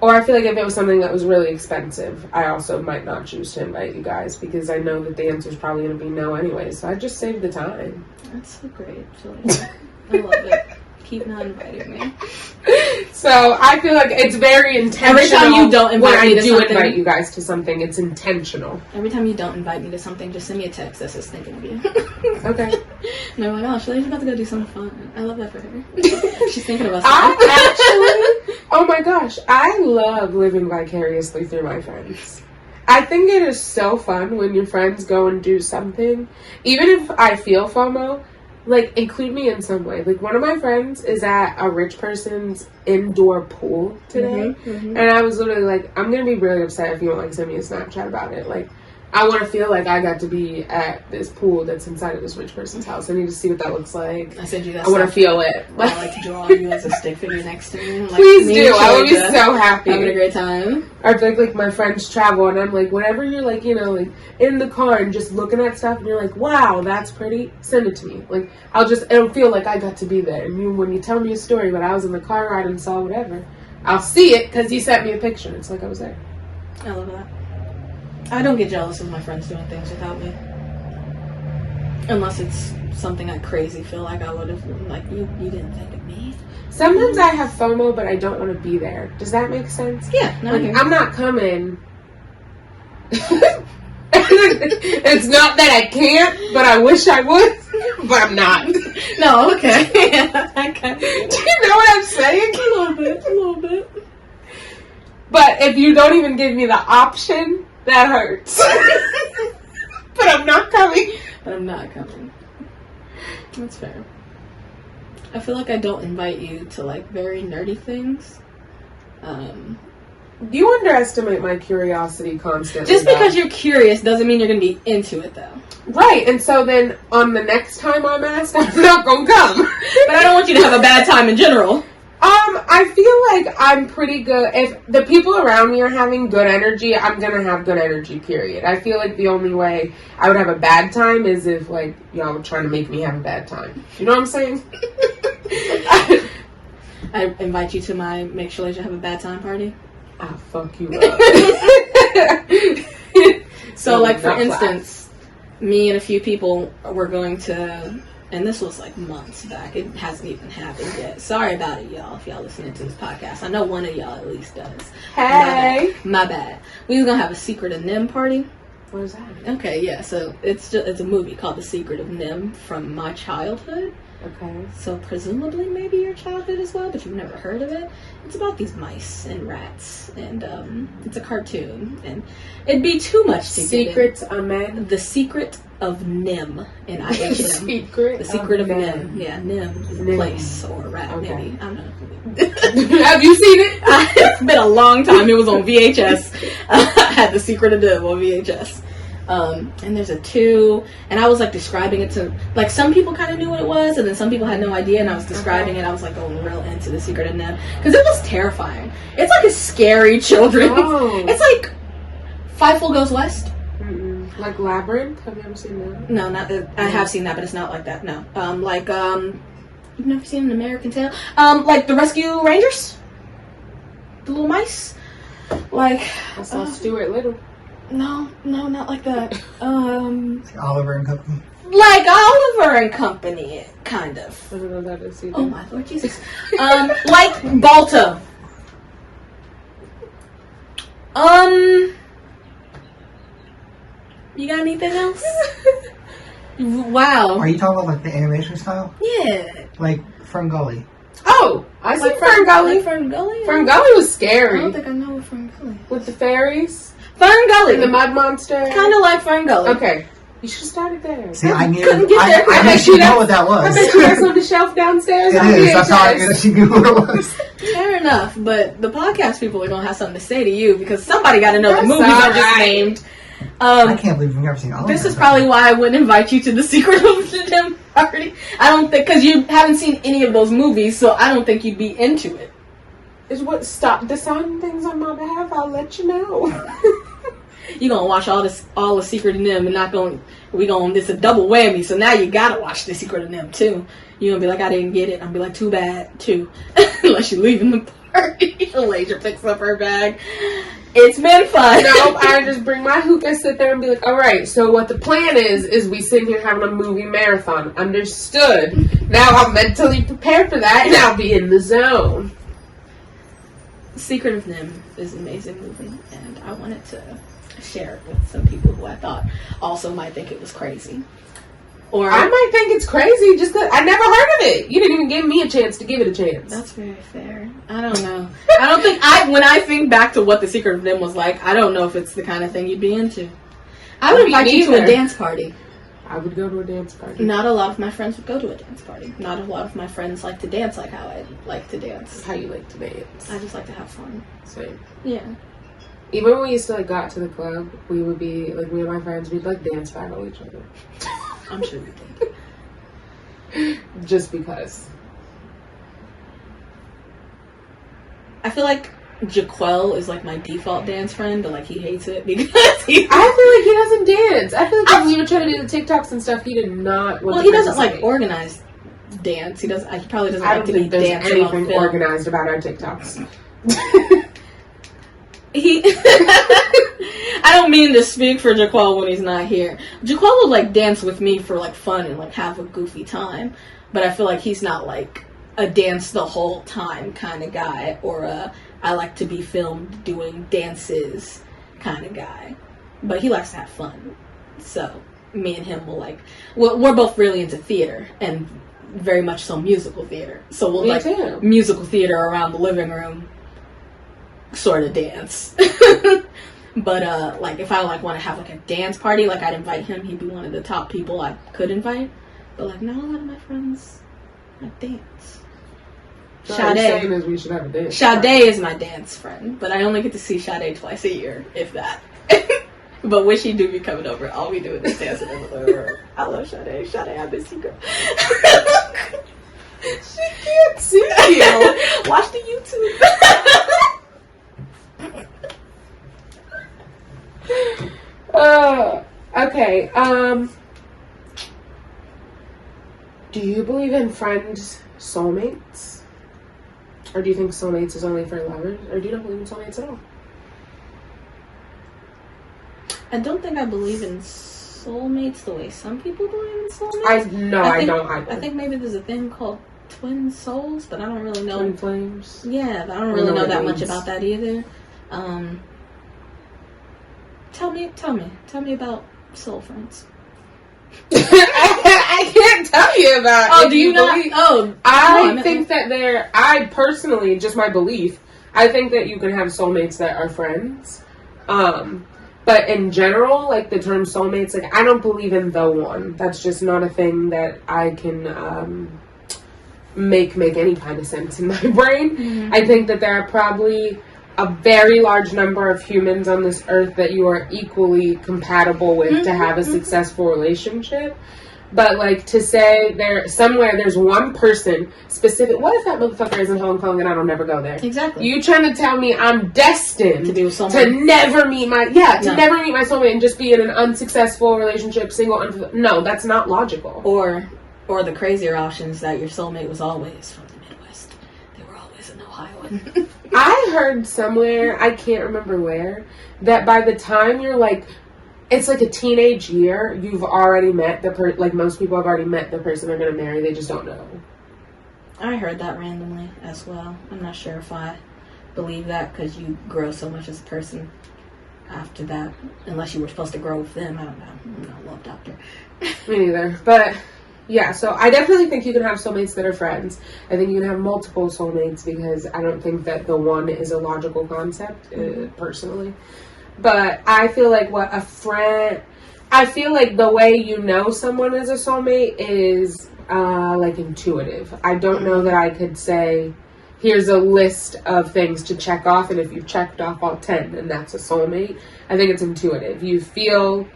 Or I feel like if it was something that was really expensive, I also might not choose to invite you guys, because I know that the answer is probably going to be no anyway. So I just save the time. That's so great, Julia. I love it. Keep not inviting me. So I feel like it's very intentional. Every time you don't invite when me to I do something, invite you guys to something, it's intentional. Every time you don't invite me to something, just send me a text that says thinking of you. Okay. And I'm like, oh, she's about to go do something fun. I love that for her. She's thinking of us. Oh my gosh, I love living vicariously through my friends. I think it is so fun when your friends go and do something. Even if I feel FOMO, like, include me in some way. Like, one of my friends is at a rich person's indoor pool today. And I was literally like, I'm going to be really upset if you don't, like, send me a Snapchat about it. Like, I want to feel like I got to be at this pool that's inside of this rich person's house. I need to see what that looks like. I sent you that. I want to feel it. I like to draw you as a stick figure next to me. Like, please do. I would be so happy. Having a great time. Or if like my friends travel and I'm like, whenever you're like, you know, like in the car and just looking at stuff and you're like, wow, that's pretty, send it to me. Like, it'll feel like I got to be there. And when you tell me a story, but I was in the car ride and saw whatever, I'll see it because you sent me a picture. It's like I was there. I love that. I don't get jealous of my friends doing things without me. Unless it's something I crazy feel like I would have, like, you didn't think of me. Sometimes I have FOMO, but I don't want to be there. Does that make sense? Yeah. No, like, I'm not coming. It's not that I can't, but I wish I would, but I'm not. No, okay. Okay. Do you know what I'm saying? A little bit. But if you don't even give me the option, that hurts. But I'm not coming. That's fair. I feel like I don't invite you to, like, very nerdy things. You underestimate my curiosity constantly. Just because you're curious doesn't mean you're going to be into it, though. Right, and so then on the next time I'm asked, I'm not going to come. But I don't want you to have a bad time in general. I feel like I'm pretty good. If the people around me are having good energy, I'm going to have good energy, period. I feel like the only way I would have a bad time is if, like, y'all were trying to make me have a bad time. You know what I'm saying? I invite you to my Make Sure You Have a Bad Time party. I'll fuck you up. So, like, for instance, me and a few people were going to and this was like months back. It hasn't even happened yet. Sorry about it, y'all, if y'all listening to this podcast. I know one of y'all at least does. Hey! My bad. We was gonna have a Secret of Nim party. What is that? Okay, yeah, so it's a movie called The Secret of Nim from my childhood. Okay. So presumably maybe your childhood as well, but you've never heard of it. It's about these mice and rats, and it's a cartoon, and it'd be too much to Secrets of Men. The Secret of Nim in IHM. The Secret of Nim. Yeah, Nim is a place or a rat, Okay. maybe. I don't know. Have you seen it? It's been a long time. It was on VHS. I had The Secret of Nim on VHS. And there's a 2, and I was like describing it to, like, some people kind of knew what it was, and then some people had no idea, and I was describing it. I was like going real into The Secret of Nim because it was terrifying. It's like a scary children's. Oh. It's like Fightful Goes West. Mm-mm. Like Labyrinth. Have you ever seen that? No, not that. I have seen that, but it's not like that. No, you've never seen An American Tale? Like the Rescue Rangers, the little mice. Like I saw Stuart Little. No, not like that. Like Oliver and Company. Like Oliver and Company, kind of. I don't know that is either. Oh my Lord Jesus. Like Balto. You got anything else? Wow. Are you talking about like the animation style? Yeah. Like Ferngully. Oh, I see Like Ferngully. Ferngully? Ferngully was I scary. don't think I know what Ferngully. With the fairies Ferngully. and the mud monster. Kind of like Ferngully. Okay. You should have started there. See, I knew. couldn't get there. I bet actually you know what that I was. bet you that's on the shelf downstairs. It on is. That's how I VHS. knew she knew what it was. Fair enough, but the podcast people are gonna have something to say to you because somebody got to know the That's movies I all just right. named. I can't believe you've never seen Oliver. This is and probably Company. why I wouldn't invite you to the Secret of the Nim party. I don't think because you haven't seen any of those movies, so I don't think you'd be into it. Is what stop deciding things on my behalf. I'll let you know. You gonna watch all the Secret of Nim, and not going. It's a double whammy. So now you gotta watch the Secret of Nim too. You gonna be like, I didn't get it. I'm be like, too bad too. Unless you're leaving the party, Laser picks up her bag. It's been fun. No, I just bring my hookah, sit there, and be like, all right, so what the plan is we sit here having a movie marathon. Understood. Now I'm mentally prepared for that, and I'll be in the zone. Secret of Nim is an amazing movie, and I wanted to share it with some people who I thought also might think it was crazy. Or I might think it's crazy just because I never heard of it. You didn't even give me a chance to give it a chance. That's very fair. I don't know. I don't think when I think back to what the Secret of Nim was like, I don't know if it's the kind of thing you'd be into. I would Me invite you to a neither. dance party. I would go to a dance party. Not a lot of my friends would go to a dance party. Not a lot of my friends like to dance like how I like to dance. How you like to dance. I just like to have fun. Same. Yeah. Even when we used to go out to the club, we would be like me and my friends. We'd dance battle each other, I'm sure we did. just because. I feel like Jaquel is like my default dance friend, but he hates it because he. I feel like he doesn't dance. I feel like when we were trying to do the TikToks and stuff, he did not. Well, he doesn't organize dance. He doesn't. He probably doesn't I like don't to be think there's dancing on anything film. organized about our TikToks. I don't mean to speak for Jaquel when he's not here. Jaquel will dance with me for fun and have a goofy time, but I feel like he's not a dance the whole time kind of guy, or I like to be filmed doing dances kind of guy. But he likes to have fun, so me and him will we're both really into theater and very much so musical theater. So we'll Me too. musical theater around the living room. Sort of dance. But if I want to have a dance party, I'd invite him. He'd be one of the top people I could invite. But not a lot of my friends dance. What I'm Sade. saying is we should have a dance. Sade is my dance friend, but I only get to see Sade twice a year, if that. But when she do be coming over, all we do is dancing in the living room. I love Sade. Sade, I miss you, girl. She can't see you. Watch the YouTube. Okay. Do you believe in friends, soulmates? Or do you think soulmates is only for lovers? Or do you not believe in soulmates at all? I don't think I believe in soulmates the way some people believe in soulmates. I don't either. I think maybe there's a thing called twin souls, but I don't really know. Twin flames. Yeah, I don't really know that much about that either. Tell me about soul friends. I can't tell you about. Oh, do you not? Oh, I think that I personally, just my belief, I think that you can have soulmates that are friends. But in general, like the term soulmates, like I don't believe in the one. That's just not a thing that I can make any kind of sense in my brain. Mm-hmm. I think that there are probably a very large number of humans on this earth that you are equally compatible with to have a successful relationship. But, like, to say there's one person specific... What if that motherfucker is in Hong Kong and I don't never go there? Exactly. You trying to tell me I'm destined to be with someone? To never meet my... Yeah, to never meet my soulmate and just be in an unsuccessful relationship, single... No, that's not logical. Or the crazier options that your soulmate was always from the Midwest. They were always in Ohio. I heard somewhere, I can't remember where, that by the time you're, like... It's like a teenage year. You've already met like most people have already met the person they're going to marry. They just don't know. I heard that randomly as well. I'm not sure if I believe that because you grow so much as a person after that. Unless you were supposed to grow with them. I don't know. I'm not a love doctor. Me neither. But yeah, so I definitely think you can have soulmates that are friends. I think you can have multiple soulmates because I don't think that the one is a logical concept, personally. But I feel like I feel like the way you know someone is a soulmate is, like, intuitive. I don't know that I could say, here's a list of things to check off, and if you've checked off all 10, then that's a soulmate. I think it's intuitive. You feel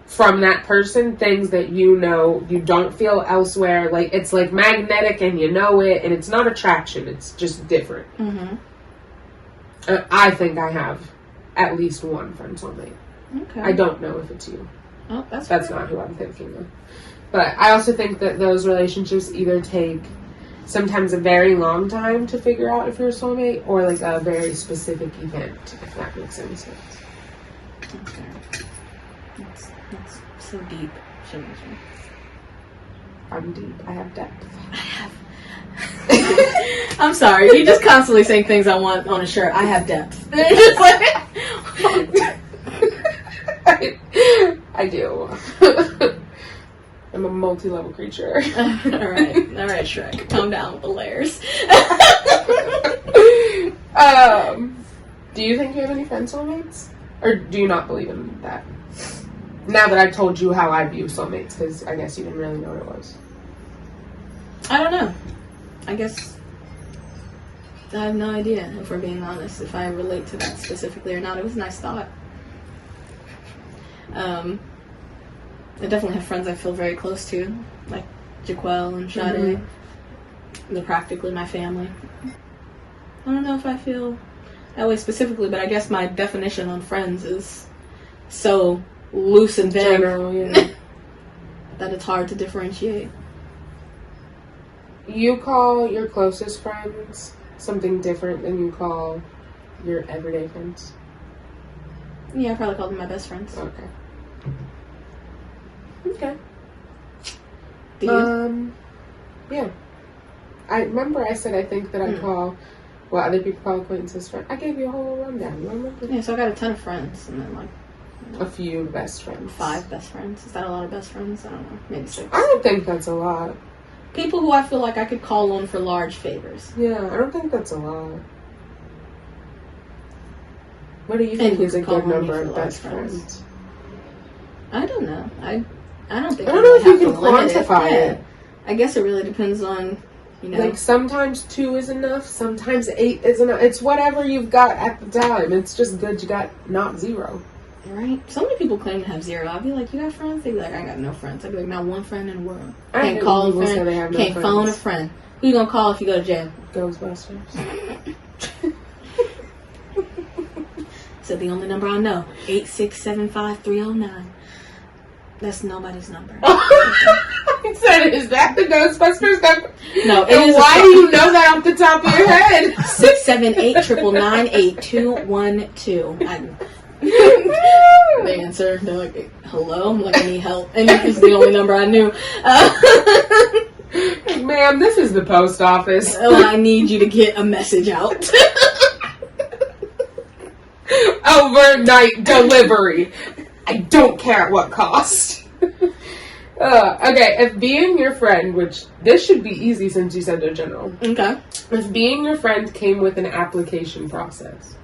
from that person things that you know you don't feel elsewhere. Like, it's, like, magnetic, and you know it, and it's not attraction. It's just different. Mm-hmm. I think I have at least one friend soulmate. Okay. I don't know if it's you. Oh, that's not who I'm thinking of. But I also think that those relationships either take sometimes a very long time to figure out if you're a soulmate or like a very specific event, if that makes any sense. Okay. That's so deep. I'm deep. I have depth. I'm sorry. You just constantly saying things I want on a shirt. I have depth. I do. I'm a multi-level creature. All right, Shrek. Calm down with the layers. Do you think you have any friend soulmates? Or do you not believe in that? Now that I've told you how I view soulmates, because I guess you didn't really know what it was. I don't know. I guess I have no idea, if we're being honest, if I relate to that specifically or not. It was a nice thought. I definitely have friends I feel very close to, like Jaquel and Sade. Mm-hmm. They're practically my family. I don't know if I feel that way specifically, but I guess my definition on friends is so loose and vague that it's hard to differentiate. You call your closest friends something different than you call your everyday friends? Yeah, I probably call them my best friends. Okay. Do you? Yeah. I remember I said I think that I call what other people call acquaintances friends. I gave you a whole rundown. You remember? Yeah, so I got a ton of friends and then like a few best friends. 5 best friends. Is that a lot of best friends? I don't know. Maybe 6. I don't think that's a lot. People who I feel like I could call on for large favors. Yeah, I don't think that's a lot. What do you think is a good number of best friends? I don't know. I don't think I don't know if you can quantify it. I guess it really depends on, you know. Like sometimes 2 is enough, sometimes 8 is enough. It's whatever you've got at the time. It's just good you got not 0. Right? So many people claim to have 0. I'll be like, you got friends? They'd be like, I got no friends. I'd be like, not one friend in the world. Can't call a friend. Can't phone a friend. Who you gonna call if you go to jail? Ghostbusters. So the only number I know, 8675309. That's nobody's number. I said, is that the Ghostbusters number? No, it and is. Why do you know that off the top of your head? 678-999-8212. They answer. They're like, hello? I'm like, I need help. And it's the only number I knew. Ma'am, this is the post office. I need you to get a message out. Overnight delivery. I don't care at what cost. Okay, if being your friend, which this should be easy since you said they're general. Okay. If being your friend came with an application process,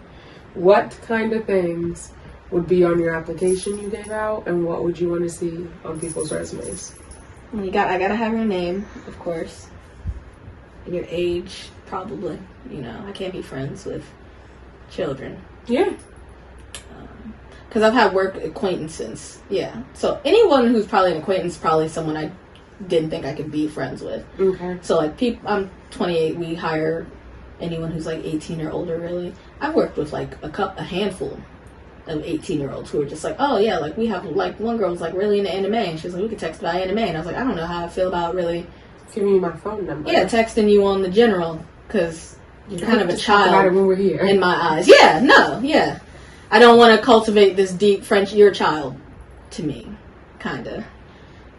what kind of things would be on your application you gave out, and what would you want to see on people's resumes? I gotta have your name, of course. Your age, probably. You know, I can't be friends with children. Yeah. Because I've had work acquaintances. Yeah. So anyone who's probably an acquaintance, probably someone I didn't think I could be friends with. Okay. So like, I'm 28. We hire anyone who's like 18 or older. Really, I've worked with like a handful of 18-year-olds who were just like, oh yeah, like we have like one girl was like really into anime, and she was like, we could text about anime, and I was like, I don't know how I feel about really giving you my phone number. Yeah, texting you on the general because you're kind of a child about it when we're here. in my eyes. Yeah, no, yeah. I don't want to cultivate this deep French. You're a child to me, kind of,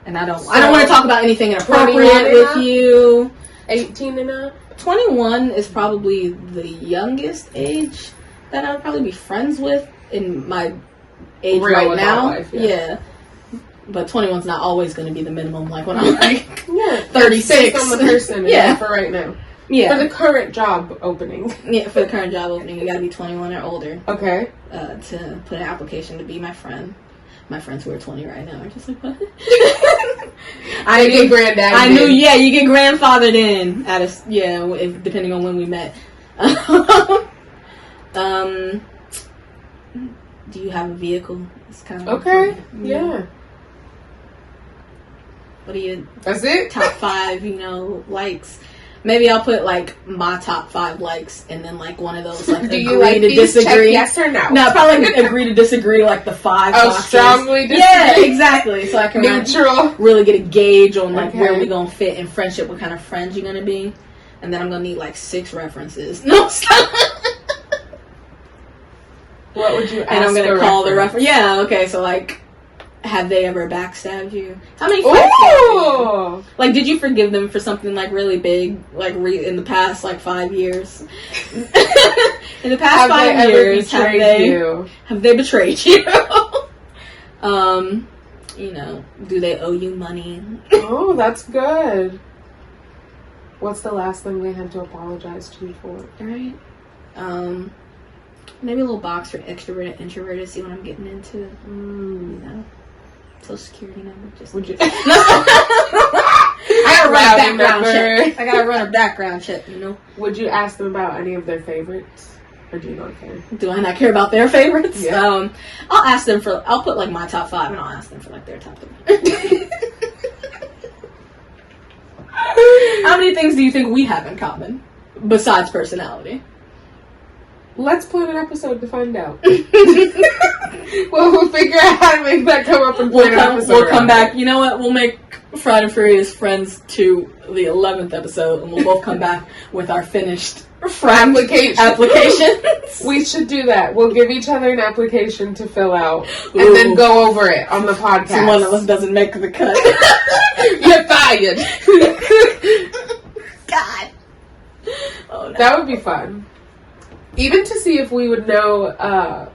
and I don't want to talk about anything inappropriate with you. 18 and up. 21 is probably the youngest age that I would probably be friends with in my age Real right now. Life, yeah. But 21's not always going to be the minimum. Like when I'm like 36. Based on the person. Yeah. For right now. Yeah. For the current job opening. Yeah, for the current job opening, you got to be 21 or older. Okay. To put an application to be my friend. My friends who are 20 right now are just like, what? I get granddad. I knew, yeah, you get grandfathered in at depending on when we met. Do you have a vehicle? It's kind of okay. Important. Yeah. What are your That's it? top 5, likes? Maybe I'll put like my top 5 likes and then like one of those like do agree you like to these? disagree. Check yes or no? No, probably like, agree to disagree like the 5 boxes. Strongly disagree. Yeah, exactly. So I can neutral. really get a gauge on like where we gonna fit in friendship, what kind of friends you're gonna be, and then I'm gonna need like 6 references. No, stop. What would you ask? And I'm gonna call the reference. Yeah, okay. So like, have they ever backstabbed you? How many friends? Ooh! Like, did you forgive them for something like really big, like in the past like 5 years? In the past 5 years, have they betrayed you? Do they owe you money? Oh, that's good. What's the last thing they had to apologize to you for? Right. Maybe a little box for extroverted, introverted. See what I'm getting into. Social security number. Just would you? I gotta run a background check. I gotta run a background check. Would you ask them about any of their favorites, or do you not care? Do I not care about their favorites? Yeah. I'll ask them for. I'll put like my top 5, and I'll ask them for like their top 3. How many things do you think we have in common besides personality? Let's plan an episode to find out. We'll figure out how to make that come up and plan an episode. We'll come back. You know what? We'll make Fried and Furious Friends to the 11th episode, and we'll both come back with our finished applications. We should do that. We'll give each other an application to fill out, and then go over it on the podcast. So one of us doesn't make the cut. You're fired. God. Oh, no. That would be fun. Even to see if we would know,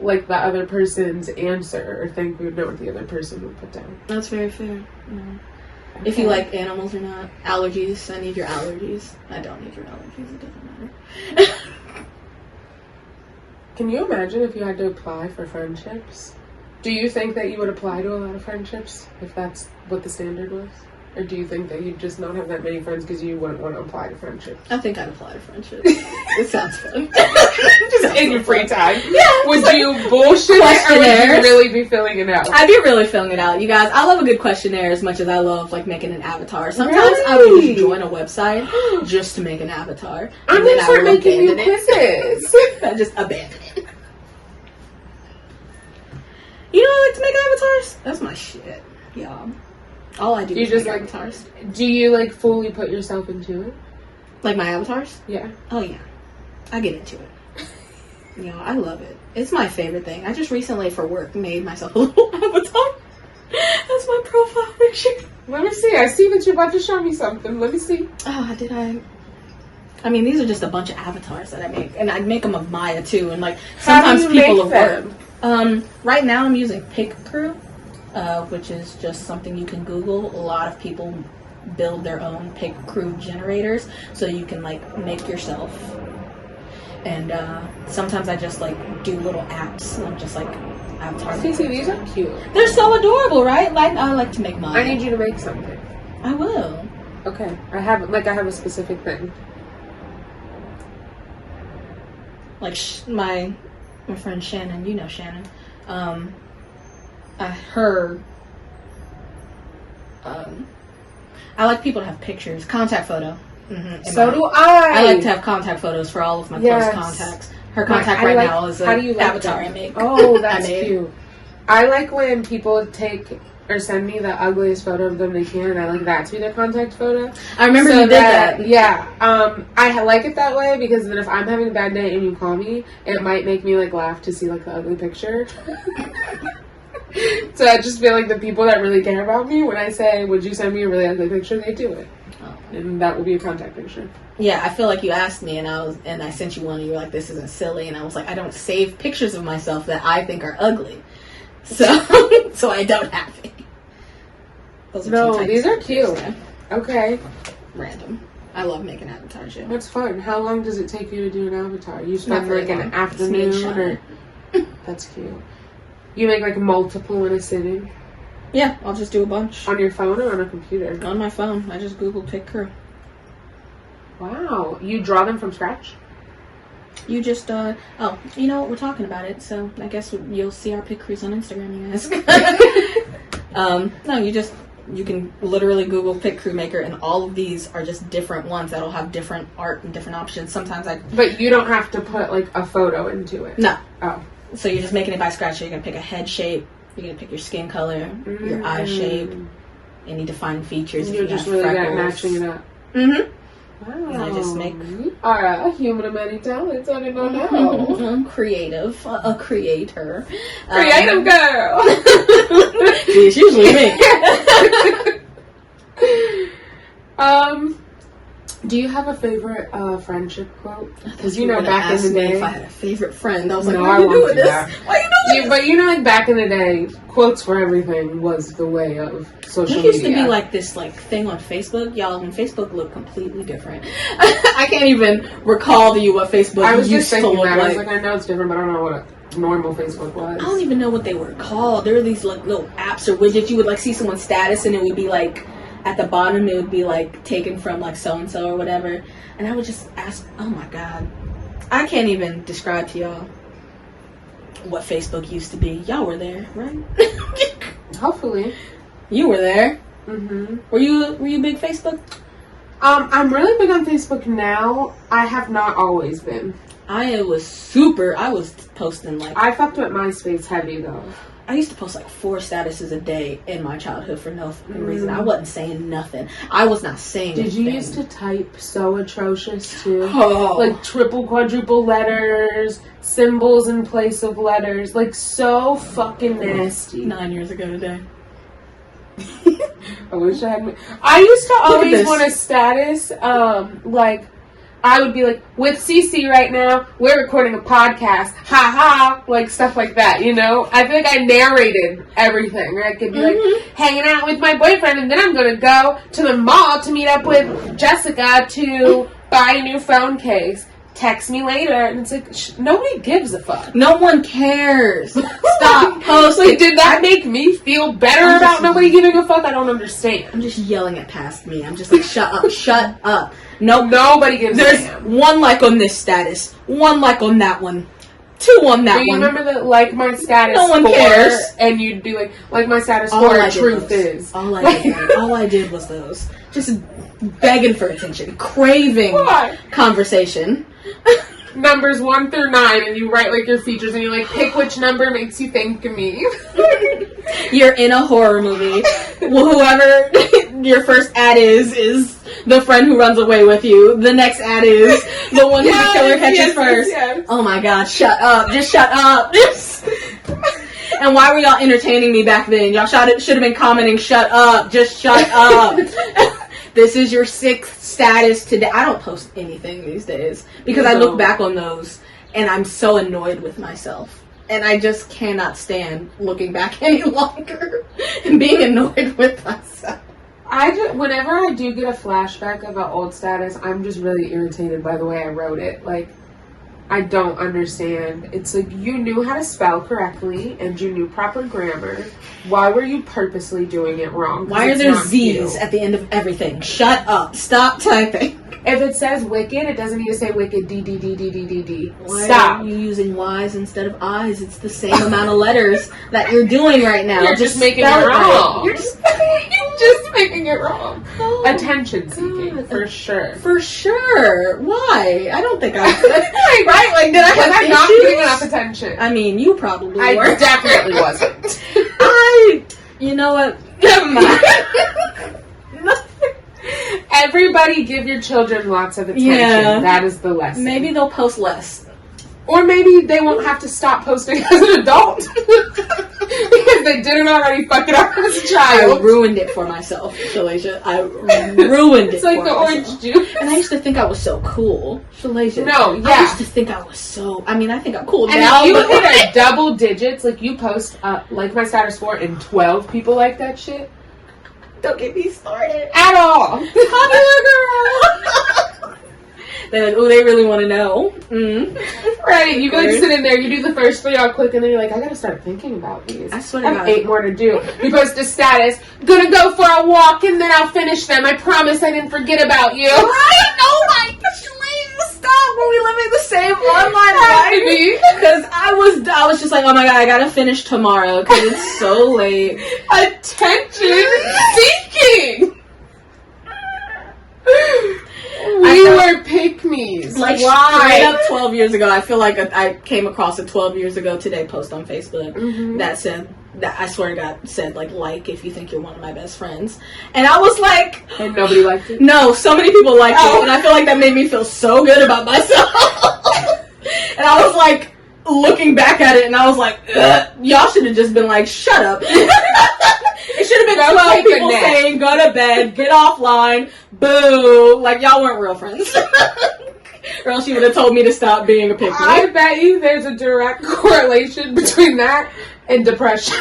like, the other person's answer, or think we would know what the other person would put down. That's very fair. Yeah. Okay. If you like animals or not. Allergies. I need your allergies. I don't need your allergies. It doesn't matter. Can you imagine if you had to apply for friendships? Do you think that you would apply to a lot of friendships if that's what the standard was? Or do you think that you'd just not have that many friends because you wouldn't want to apply to friendships? I think I'd apply to friendships. It sounds fun. Just in your free time. Yeah. Would you bullshit it, or would you really be filling it out? I'd be really filling it out. You guys, I love a good questionnaire as much as I love like making an avatar. Sometimes I would just join a website just to make an avatar. I'm going to start making new quizzes. I just abandon it. You know, I like to make avatars. That's my shit, y'all. All I do is just make like avatars. Do you like fully put yourself into it? Like my avatars? Yeah. Oh yeah, I get into it. Yeah, I love it. It's my favorite thing. I just recently, for work, made myself a little avatar. That's my profile picture. Let me see. I see that you're about to show me something. Let me see. Oh, did I? I mean, these are just a bunch of avatars that I make, and I make them of Maya too. And like sometimes people of work. Right now, I'm using Pic Crew, which is just something you can Google. A lot of people build their own Pic Crew generators, so you can like make yourself. And sometimes I just like do little apps. I'm just like avatars. Cece, these are cute. They're so adorable, right? Like I like to make mine. I need you to make something. I will. Okay. I have a specific thing. Like my friend Shannon, you know Shannon. I like people to have pictures, contact photo. Mm-hmm. So do I. I like to have contact photos for all of my close contacts. Her contact now is an avatar I make. Oh, that's cute. I like when people take or send me the ugliest photo of them they can, and I like that to be their contact photo. I remember you did that. Yeah. I like it that way because then if I'm having a bad day and you call me, it might make me like laugh to see like the ugly picture. So I just feel like the people that really care about me, when I say, would you send me a really ugly picture, they do it. And that will be a contact picture. Yeah, I feel like you asked me and I sent you one and you were like, this isn't silly, and I was like, I don't save pictures of myself that I think are ugly. So so I don't have it. These are cute. Okay. Random. I love making avatars. Yeah. That's fun. How long does it take you to do an avatar? You spend like an long. afternoon or that's cute. You make like multiple in a sitting? Yeah, I'll just do a bunch. On your phone or on a computer? On my phone. I just Google Pic Crew. Wow. You draw them from scratch? You just, we're talking about it, so I guess you'll see our Pic Crews on Instagram, you guys. No, you can literally Google Pic Crew Maker, and all of these are just different ones that'll have different art and different options. Sometimes But you don't have to put, like, a photo into it? No. Oh. So you're just making it by scratch, so you're going to pick a head shape, you're going to pick your skin color, your eye shape, any defining features. You're just really good at matching it up. Mm-hmm. Wow. And I just make... You are a human of many talents. I didn't know. I'm creative. A creator. Creative girl! It's usually me. Do you have a favorite friendship quote? Because back in the day, if I had a favorite friend, I was like, no, "Why are you doing this? Why are you doing this?" But like back in the day, quotes for everything was the way of social media. It used to be like this thing on Facebook, y'all. When Facebook looked completely different, I can't even recall to you what Facebook used to look like. I was like, I know it's different, but I don't know what a normal Facebook was. I don't even know what they were called. There were these like little apps or widgets. You would like see someone's status, and it would be like. At the bottom, it would be like taken from like so-and-so or whatever. And I would just ask, oh my God. I can't even describe to y'all what Facebook used to be. Y'all were there, right? Hopefully. You were there. Mm-hmm. Were you big Facebook? I'm really big on Facebook now. I have not always been. I was posting like... I fucked with MySpace heavy though. I used to post like 4 statuses a day in my childhood for no reason. I wasn't saying nothing. I was not saying anything. Did you used to type so atrocious too? Oh. Like triple, quadruple letters, symbols in place of letters. Like so fucking nasty. 9 years ago today. I wish I had... I used to always want a status, I would be like, with Cece right now, we're recording a podcast. Ha ha. Like, stuff like that, I feel like I narrated everything. I could be like, hanging out with my boyfriend, and then I'm going to go to the mall to meet up with Jessica to buy a new phone case. Text me later. And it's like, nobody gives a fuck. No one cares. Stop posting. Like, did that make me feel better about nobody giving a fuck? I don't understand. I'm just yelling it past me. I'm just like, shut up, shut up. Nope. Nobody gives a damn. There's 1 like on this status, 1 like on that one, 2 on that one. You remember that like my status no one cares. And you'd be like my status for truth is. All I did was those. Just begging for attention, craving conversation. Numbers 1 through 9, and you write like your features, and you like pick which number makes you think of me. You're in a horror movie. Well, whoever your first ad is the friend who runs away with you. The next ad is the one who the killer catches first. Yes. Oh my god, shut up. Just shut up. And why were y'all entertaining me back then? Y'all should have been commenting, shut up. Just shut up. This is your 6th status today. I don't post anything these days because I look back on those and I'm so annoyed with myself. And I just cannot stand looking back any longer and being annoyed with myself. Whenever I do get a flashback of an old status, I'm just really irritated by the way I wrote it. Like, I don't understand. It's like, you knew how to spell correctly and you knew proper grammar. Why were you purposely doing it wrong? Why are there Z's at the end of everything? Shut up. Stop typing. If it says wicked, it doesn't need to say wicked, D. Why Stop. are you using Y's instead of I's? It's the same amount of letters that you're doing right now. You're just making it wrong. You're just making it wrong. Oh, attention seeking, for sure. For sure. Why? I don't think I right? Like, did I Was have I not issues? getting enough attention? I mean, you probably were. I definitely wasn't. You know what? Never mind. Everybody give your children lots of attention. Yeah. That is the lesson. Maybe they'll post less. Or maybe they won't have to stop posting as an adult. Because they didn't already fuck it up as a I child. ruined it for myself, Shalasia. I ruined it It's like for the myself. orange juice. And I used to think I was so cool. Shalasia. No, yeah. I used to think I was so... I mean, I think I'm cool And now, if you but... hit a double digits, like you post like my status 4 and 12 people like that shit. Don't get me started. At all. Popular girl. They're like, oh, they really want to know. Right, you like sit in there, you do the first 3, I'll click, and then you're like, I gotta start thinking about these. I swear to I have God. 8 more to do. You post a status, gonna go for a walk, and then I'll finish them. I promise I didn't forget about you. Right? Oh my gosh, stop. When we live in the same online life. Because I was just like, oh my god, I gotta finish tomorrow because it's so late. Attention seeking. We were pick-me's. Like, why? straight up 12 years ago, I feel like I came across a 12 years ago today post on Facebook that said, that I swear to God, said, like if you think you're one of my best friends. And I was like... And nobody liked it? No, so many people liked it, and I feel like that made me feel so good about myself. And I was like, looking back at it, and I was like, y'all should have just been like, shut up. It should have been 12 people saying, go to bed, get offline, boo. Like, y'all weren't real friends. Or else you would have told me to stop being a pick me. I bet you there's a direct correlation between that and depression.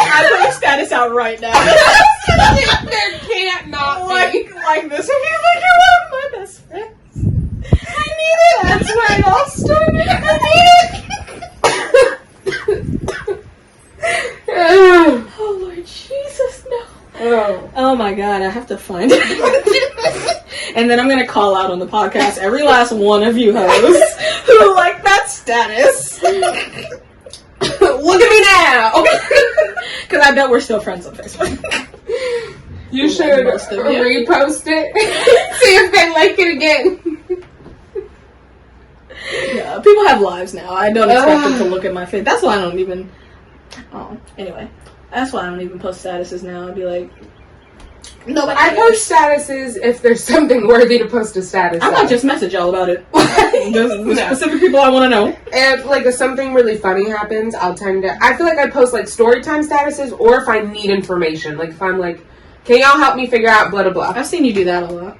I put a status out right now. There can't not be. Like this. If you think you're one of my best friends. I need it. That's where it all started. I need it. Oh Lord Jesus, no. Oh my God, I have to find it. And then I'm going to call out on the podcast every last one of you hoes who like that status. Look at me now. Because I bet we're still friends on Facebook. You should repost it. See if they like it again. Yeah, people have lives now. I don't expect them to look at my face. That's why I don't even... Oh, anyway. That's why I don't even post statuses now. I'd be like... No, but I post statuses if there's something worthy to post a status. I might just message y'all about it. The specific people I want to know. If like if something really funny happens, I'll tend to. I feel like I post like story time statuses, or if I need information, like if I'm like, can y'all help me figure out blah blah blah. I've seen you do that a lot.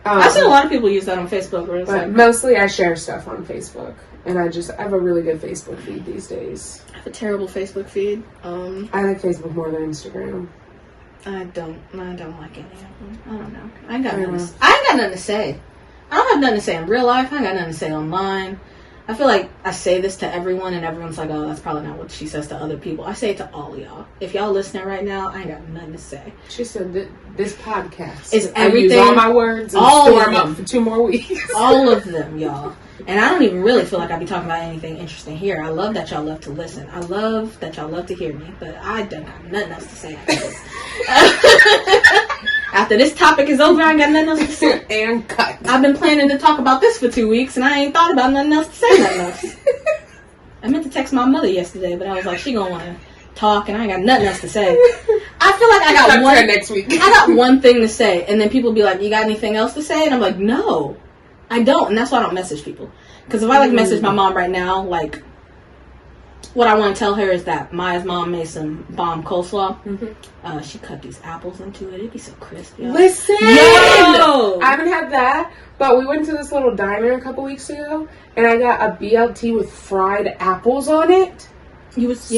I've seen a lot of people use that on Facebook. Where it's but like, mostly I share stuff on Facebook, and I have a really good Facebook feed these days. I have a terrible Facebook feed. I like Facebook more than Instagram. I don't like any of them. I don't know. I ain't got nothing to say. I don't have nothing to say in real life. I ain't got nothing to say online. I feel like I say this to everyone, and everyone's like, oh, that's probably not what she says to other people. I say it to all of y'all. If y'all listening right now, I ain't got nothing to say. She said this podcast is everything. I use all my words and store them up for 2 more weeks. All of them, y'all. And I don't even really feel like I be talking about anything interesting here. I love that y'all love to listen. I love that y'all love to hear me. But I don't have nothing else to say after this. After this topic is over, I ain't got nothing else to say. And cut. I've been planning to talk about this for 2 weeks, and I ain't thought about nothing else to say nothing else. I meant to text my mother yesterday, but I was like, she gonna want to talk and I ain't got nothing else to say. I feel like I got one next week. I got one thing to say, and then people be like, "You got anything else to say?" And I'm like, "No, I don't." And that's why I don't message people. Because if I like message my mom right now, like, what I want to tell her is that Maya's mom made some bomb coleslaw. Mm-hmm. She cut these apples into it. It'd be so crispy. Listen, no! I haven't had that, but we went to this little diner a couple weeks ago, and I got a BLT with fried apples on it.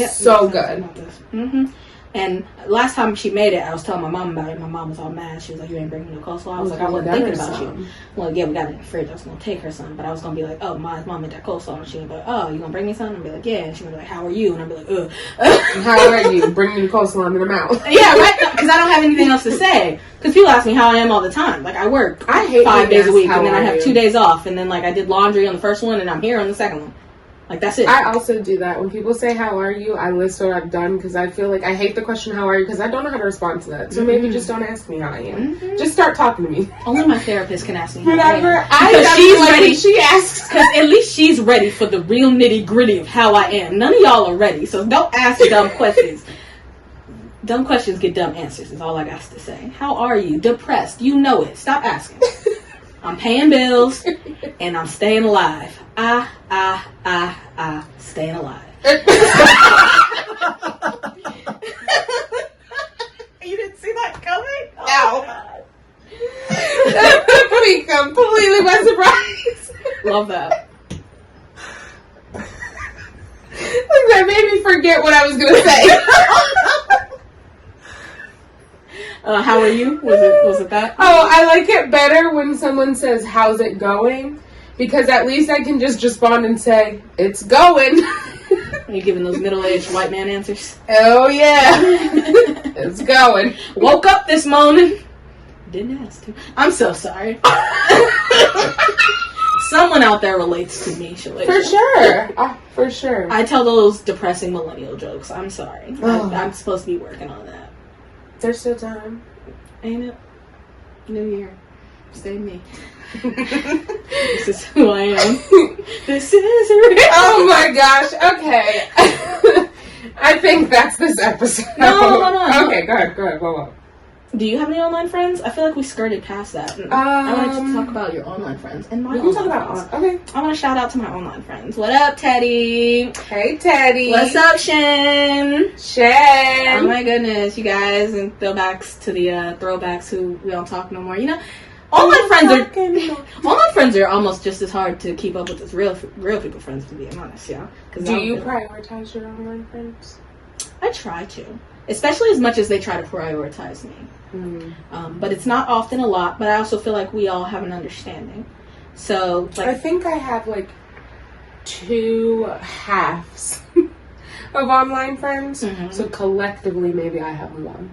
So good. Mm-hmm. And last time she made it, I was telling my mom about it. My mom was all mad. She was like, "You ain't bringing no coleslaw." I was like, "I wasn't thinking about you." Well, yeah, we got it in the fridge. I was going to take her some. But I was going to be like, "Oh, my mom made that coleslaw." And she'd be like, "Oh, you going to bring me some?" And I'd be like, "Yeah." And she'd be like, "How are you?" And I'd be like, "Ugh." How are you? Bring me the coleslaw in the mouth. Yeah, right? Because I don't have anything else to say. Because people ask me how I am all the time. Like, I work I hate 5 days a week. And then I have you. 2 days off. And then, like, I did laundry on the first one. And I'm here on the second one. Like, that's it. I also do that. When people say, "How are you?" I list what I've done because I feel like I hate the question, "How are you?" because I don't know how to respond to that. So maybe just don't ask me how I am. Mm-hmm. Just start talking to me. Only my therapist can ask me how Whatever. I am. Because she's ready. She asks. Because at least she's ready for the real nitty gritty of how I am. None of y'all are ready. So don't ask dumb questions. Dumb questions get dumb answers is all I got to say. How are you? Depressed. You know it. Stop asking. I'm paying bills and I'm staying alive. Staying alive. You didn't see that coming? No. That took me completely by surprise. Love that. Like, that made me forget what I was going to say. How are you? Was it that? Oh, I like it better when someone says, "How's it going?" Because at least I can just respond and say, "It's going." Are you giving those middle-aged white man answers? Oh, yeah. It's going. Woke up this morning. Didn't ask to. I'm so sorry. Someone out there relates to me, Shalay. For sure. For sure. I tell those depressing millennial jokes. I'm sorry. Oh. I'm supposed to be working on that. There's still time. Ain't it? New Year. Stay me. This is who I am. This is real. Oh my gosh. Okay. I think that's this episode. No. Okay, go ahead. Go. Do you have any online friends? I feel like we skirted past that. I wanted to talk about your online friends and my online friends. Okay. I want to shout out to my online friends. What up, Teddy? Hey, Teddy. What's up, Shen? Shen. Oh my goodness, you guys, and throwbacks to the throwbacks who we don't talk no more. You know, online friends are almost just as hard to keep up with as real people friends, to be honest, yeah. Do you prioritize your online friends? I try to, especially as much as they try to prioritize me. But it's not often a lot, but I also feel like we all have an understanding. So, like, I think I have like 2 halves of online friends. Mm-hmm. So collectively, maybe I have 1.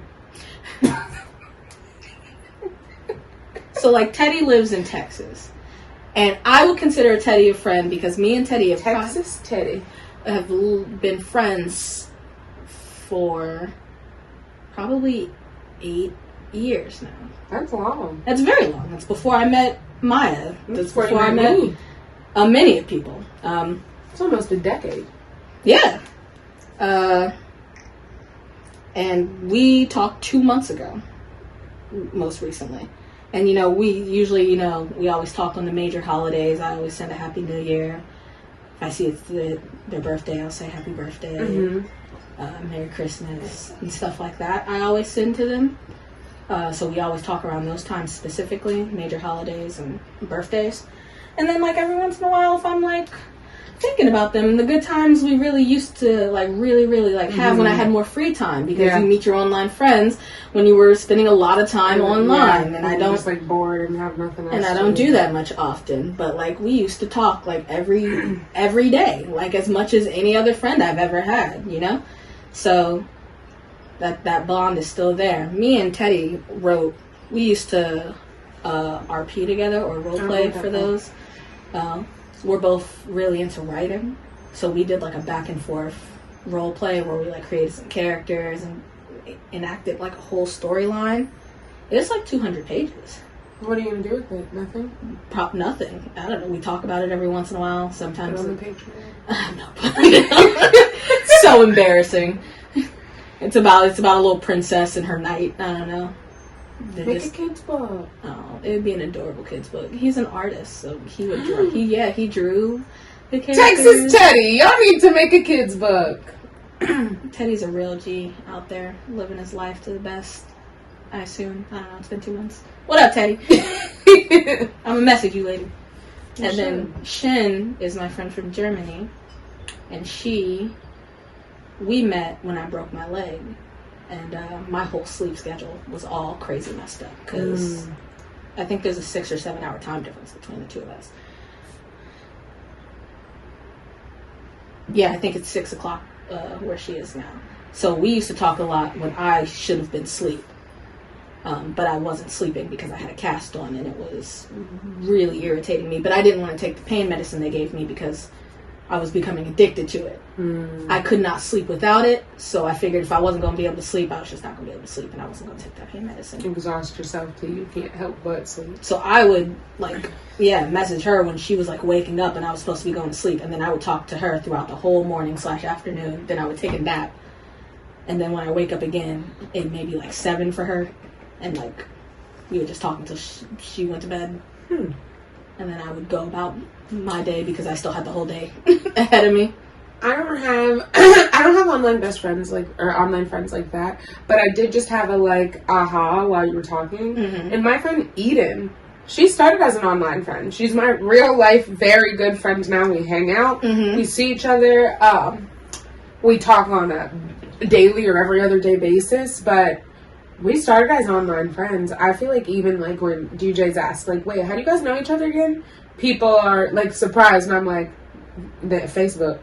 So, like, Teddy lives in Texas. And I would consider Teddy a friend because me and Teddy have been friends for probably 8 years now. That's long. That's very long. That's before I met Maya. That's before I met many people. It's almost a decade. Yeah. And we talked 2 months ago, most recently. And, you know, we usually, we always talk on the major holidays. I always send a Happy New Year. If I see it's their birthday, I'll say Happy Birthday. Mm-hmm. Merry Christmas and stuff like that. I always send to them. So we always talk around those times specifically, major holidays and birthdays. And then, like, every once in a while, if I'm, like, thinking about them, the good times we really used to, like, really have when I had more free time, because you meet your online friends when you were spending a lot of time online, and I don't just, like, bored and have nothing else. And I don't do that much often, but, like, we used to talk, like, every day, like, as much as any other friend I've ever had, So that bond is still there. Me and Teddy we used to RP together, or roleplay for those. We're both really into writing, so we did like a back and forth role play where we like created some characters and enacted like a whole storyline. It's like 200 pages. What are you gonna do with it? Nothing? Nothing. I don't know. We talk about it every once in a while. Sometimes. Put it on the Patreon. No. So embarrassing. It's about a little princess and her knight. I don't know. Make a kid's book. Oh, it would be an adorable kid's book. He's an artist, so he would draw. He drew the characters. Texas Teddy, y'all need to make a kid's book. Teddy's a real G out there, living his life to the best. I assume. I don't know. It's been 2 months. What up, Teddy? I'm gonna message you later. And then Shin is my friend from Germany, and we met when I broke my leg, and my whole sleep schedule was all crazy messed up because I think there's a 6 or 7 hour time difference between the two of us. Yeah, I think it's 6 o'clock where she is now. So we used to talk a lot when I should have been asleep. But I wasn't sleeping because I had a cast on and it was really irritating me. But I didn't want to take the pain medicine they gave me because I was becoming addicted to it. I could not sleep without it, so I figured if I wasn't going to be able to sleep, I was just not going to be able to sleep, and I wasn't going to take that pain medicine. Exhaust yourself till you can't help but sleep. So I would, message her when she was, waking up and I was supposed to be going to sleep, and then I would talk to her throughout the whole morning/afternoon. Then I would take a nap, and then when I wake up again, it may be 7 for her, and we would just talk until she went to bed. And then I would go about my day because I still had the whole day ahead of me. I don't have online best friends or online friends like that, but I did just have a aha while you were talking. And my friend Eden, she started as an online friend. She's my real life very good friend now. We hang out, we see each other, we talk on a daily or every other day basis, but we started as online friends. I feel even when DJs ask, wait, how do you guys know each other again? People are surprised, and I'm Facebook.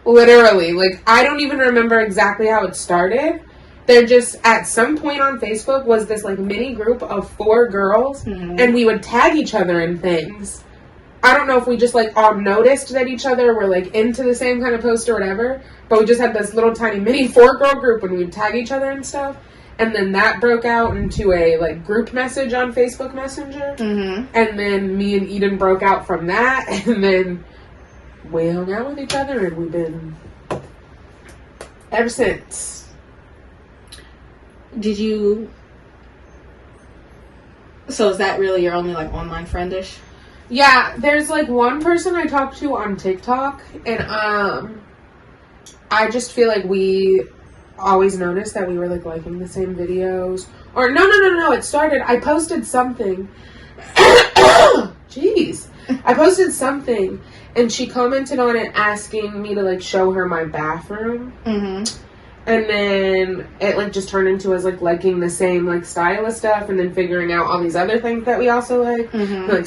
Literally. I don't even remember exactly how it started. They're just, at some point on Facebook was this mini group of 4 girls, and we would tag each other in things. I don't know if we just all noticed that each other were into the same kind of post or whatever, but we just had this little tiny mini 4-girl group and we'd tag each other and stuff. And then that broke out into a group message on Facebook Messenger. And then me and Eden broke out from that. And then we hung out with each other and we've been ever since. So is that really your only online friendish? Yeah, there's one person I talk to on TikTok. And I just feel we always noticed that we were liking the same videos. Or no, it started, I posted something. Jeez. I posted something and she commented on it asking me to show her my bathroom. And then it just turned into us liking the same style of stuff, and then figuring out all these other things that we also like.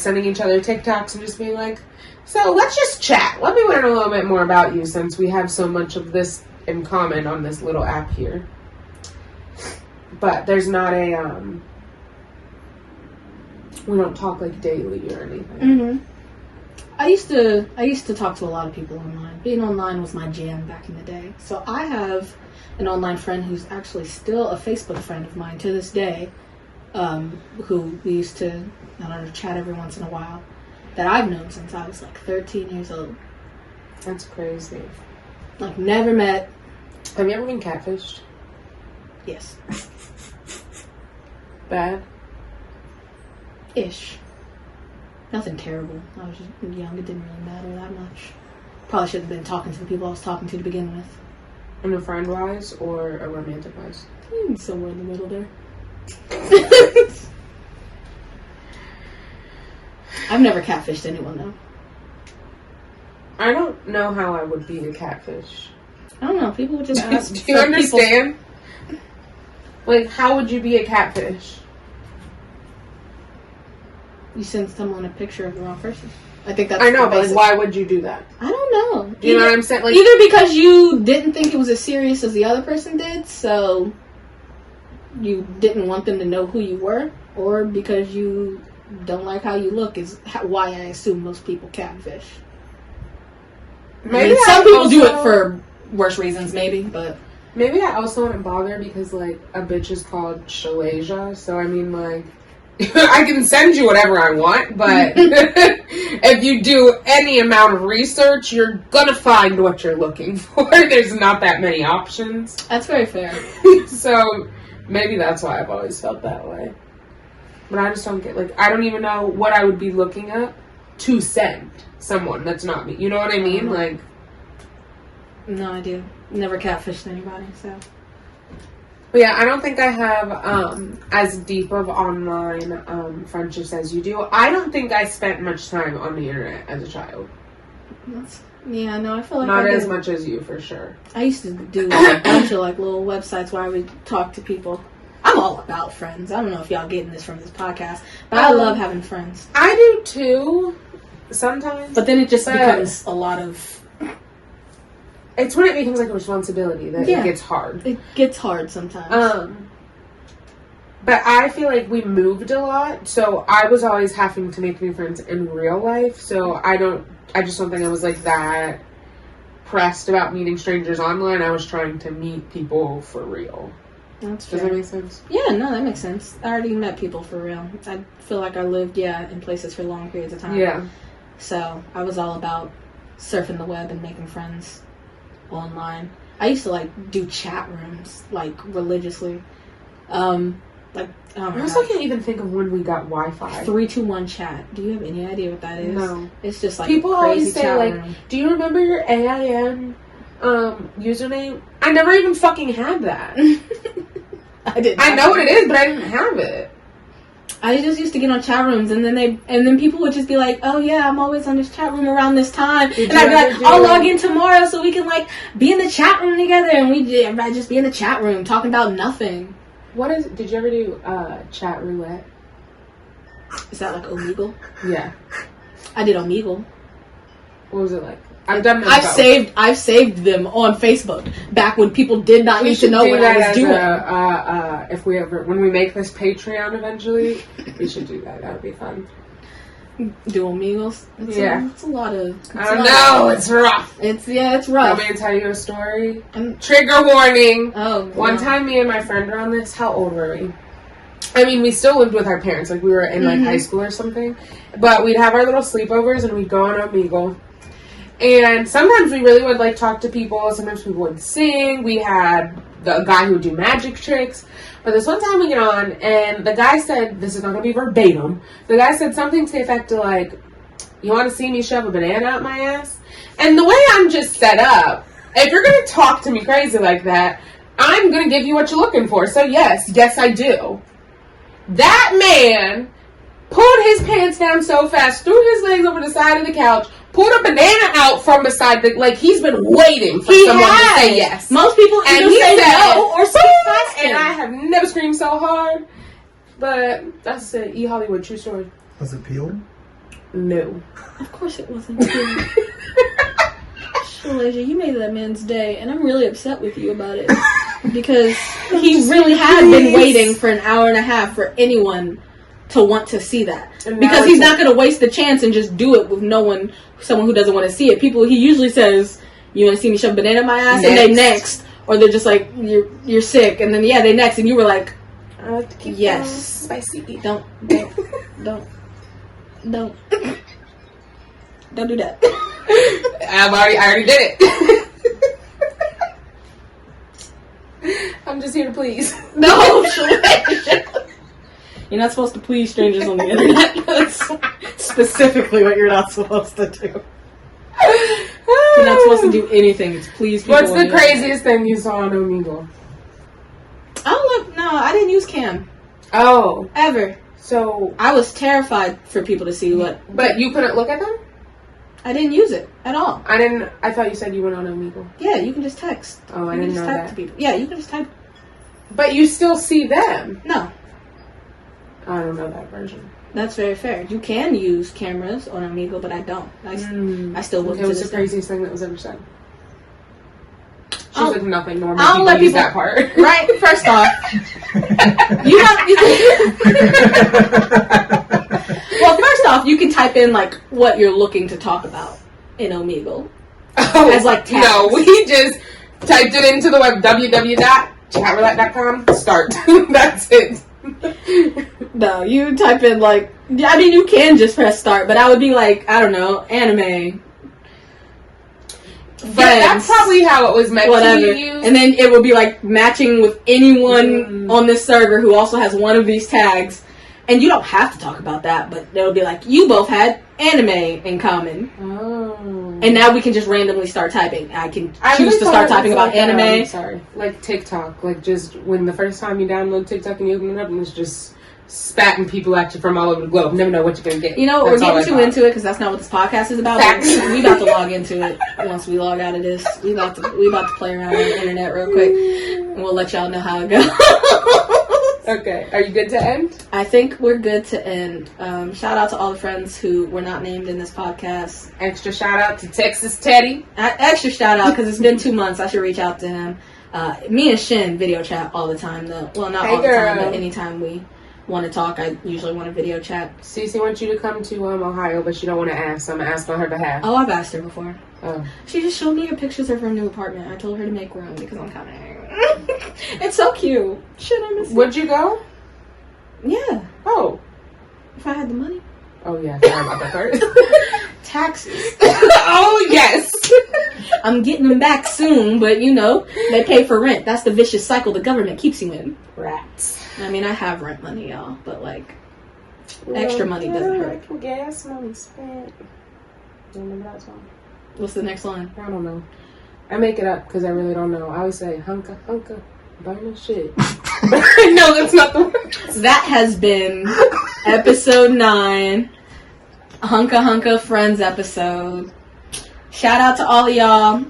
Sending each other TikToks and just being so let's just chat. Let me learn a little bit more about you since we have so much of this in common on this little app here. But there's not a we don't talk daily or anything. I used to talk to a lot of people online. Being online was my jam back in the day. So I have an online friend who's actually still a Facebook friend of mine to this day, who we used to, chat every once in a while, that I've known since I was 13 years old. That's crazy. Never met. Have you ever been catfished? Yes. Bad? Ish. Nothing terrible. I was just young. It didn't really matter that much. Probably should have been talking to the people I was talking to begin with. In a friend-wise or a romantic-wise? Somewhere in the middle there. I've never catfished anyone, though. I don't know how I would be a catfish. I don't know. People would just ask. Do you understand? How would you be a catfish? You send someone a picture of the wrong person. I think that's. I know, but why would you do that? I don't know. Do you know what I'm saying? Either because you didn't think it was as serious as the other person did, so you didn't want them to know who you were, or because you don't like how you look is why I assume most people catfish. Maybe some people do it for worse reasons, maybe, but maybe I also wouldn't bother because a bitch is called Shalasia, so I can send you whatever I want, but if you do any amount of research, you're gonna find what you're looking for. There's not that many options. That's very fair. So maybe that's why I've always felt that way. But I just don't get, like, I don't even know what I would be looking up to send someone that's not me. You know what I mean? Like, no idea. Never catfished anybody, so. but yeah, I don't think I have as deep of online friendships as you do. I don't think I spent much time on the internet as a child. Yeah, no, I feel like not as much as you, for sure. I used to do a bunch of like little websites where I would talk to people. I'm all about friends. I don't know if y'all getting this from this podcast, but I love having friends. I do too, sometimes. But then it just becomes a lot of... It's when it becomes like a responsibility that it gets hard. It gets hard sometimes. But I feel like we moved a lot, so I was always having to make new friends in real life, so I just don't think I was like that pressed about meeting strangers online. I was trying to meet people for real. That's fair. Does that make sense? Yeah, no, that makes sense. I already met people for real. I feel like I lived, in places for long periods of time. Yeah. So I was all about surfing the web and making friends online. I used to like do chat rooms like religiously. I also can't even think of when we got Wi-Fi. 321 chat. Do you have any idea what that is? No. It's just like people crazy always say chat like, room. do you remember your AIM username? I never even fucking had that. I didn't. I know what it is, but I didn't have it. I just used to get on chat rooms, and then people would just be like, "Oh yeah, I'm always on this chat room around this time," and I'd be like, "I'll log in tomorrow so we can like be in the chat room together," and I'd just be in the chat room talking about nothing. Did you ever do Chatroulette? Is that like Omegle? Yeah. I did Omegle. What was it like? I've saved them on Facebook back when people did not need to know what I was doing. When we make this Patreon eventually, we should do that. That would be fun. Do Omegles? It's a lot of... It's rough. It's rough. Want me to tell you a story? Trigger warning. Oh, One time me and my friend were on this. How old were we? I mean, we still lived with our parents. Like, we were in, like, high school or something. But we'd have our little sleepovers, and we'd go on Omegle. And sometimes we really would, like, talk to people. Sometimes people would sing. We had the guy who would do magic tricks. But this one time we get on, and the guy said, this is not going to be verbatim, the guy said something to the effect of, like, you want to see me shove a banana out my ass? And the way I'm just set up, if you're going to talk to me crazy like that, I'm going to give you what you're looking for. So yes, I do. That man pulled his pants down so fast, threw his legs over the side of the couch, pulled a banana out from beside the, like, he's been waiting for someone to say yes. Most people either say no or say yes. And I have never screamed so hard. But that's it. E. Hollywood, true story. Was it peeled? No. Of course it wasn't. Shalasia, you made that man's day, and I'm really upset with you about it. Because he really had been waiting for an hour and a half for anyone to want to see that. Because he's not going to waste the chance and just do it with someone who doesn't want to see it. He usually says, you want to see me shove a banana in my ass? Next. And they next. Or they're just like, you're sick. And then, they next. And you were like, yes. Spicy. Don't do that. I already did it. I'm just here to please. No, you're not supposed to please strangers on the internet. That's specifically what you're not supposed to do. You're not supposed to do anything. It's please people. What's the craziest thing you saw on Omegle? I didn't use Cam. Oh. Ever. So. I was terrified for people to see what. But you couldn't look at them? I didn't use it at all. I thought you said you went on Omegle. Yeah, you can just text. Oh, I didn't know that. To people. Yeah, you can just type. But you still see them. No. I don't know that version. That's very fair. You can use cameras on Omegle, but I don't. I still wouldn't. It was the craziest thing that was ever said. She's like, nothing normal. I'll let people use that part. Right? First off. Well, first off, you can type in, like, what you're looking to talk about in Omegle. Oh, as, like, text. No, we just typed it into the web, www.chatroulette.com. Start. That's it. No, you type in like, I mean, you can just press start, but I would be like, I don't know, anime. Friends, that's probably how it was meant to be used. And then it would be like matching with anyone on this server who also has one of these tags. And you don't have to talk about that, but it'll be like, you both had anime in common. Oh. And now we can just randomly start typing. I can choose to start typing about anime. Sorry. Like TikTok. Like just when the first time you download TikTok and you open it up and it's just spatting people at you from all over the globe. Never know what you're going to get. You know, we're getting too into it because that's not what this podcast is about. We about to log into it once we log out of this. We about to play around on the internet real quick. And we'll let y'all know how it goes. Okay. Are you good to end? I think we're good to end. Shout out to all the friends who were not named in this podcast. Extra shout out to Texas Teddy. Extra shout out because it's been 2 months. I should reach out to him. Me and Shin video chat all the time though. Well, not all the time, but anytime we want to talk, I usually want to video chat. Cece wants you to come to Ohio, but she don't want to ask, so I'm going to ask on her behalf. Oh, I've asked her before. Oh. She just showed me her pictures of her new apartment. I told her to make room because I'm coming. It's so cute. Should I miss it? Would you go? Yeah. Oh. If I had the money. Oh, yeah. Sorry about that part. Taxes. Oh, yes. I'm getting them back soon, but you know, they pay for rent. That's the vicious cycle the government keeps you in. Rats. I mean, I have rent money, y'all, but like, extra money doesn't hurt. Gas money spent. Remember that song? What's the next line? I don't know. I make it up because I really don't know. I always say hunka hunka, burning shit. No, that's not the one. So that has been episode 9, Hunka Hunka Friends episode. Shout out to all of y'all.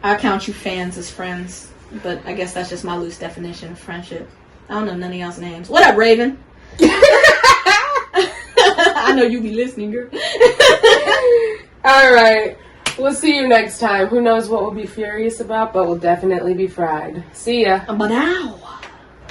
I count you fans as friends, but I guess that's just my loose definition of friendship. I don't know none of y'all's names. What up, Raven? I know you be listening, girl. All right. We'll see you next time. Who knows what we'll be furious about, but we'll definitely be fried. See ya. But now.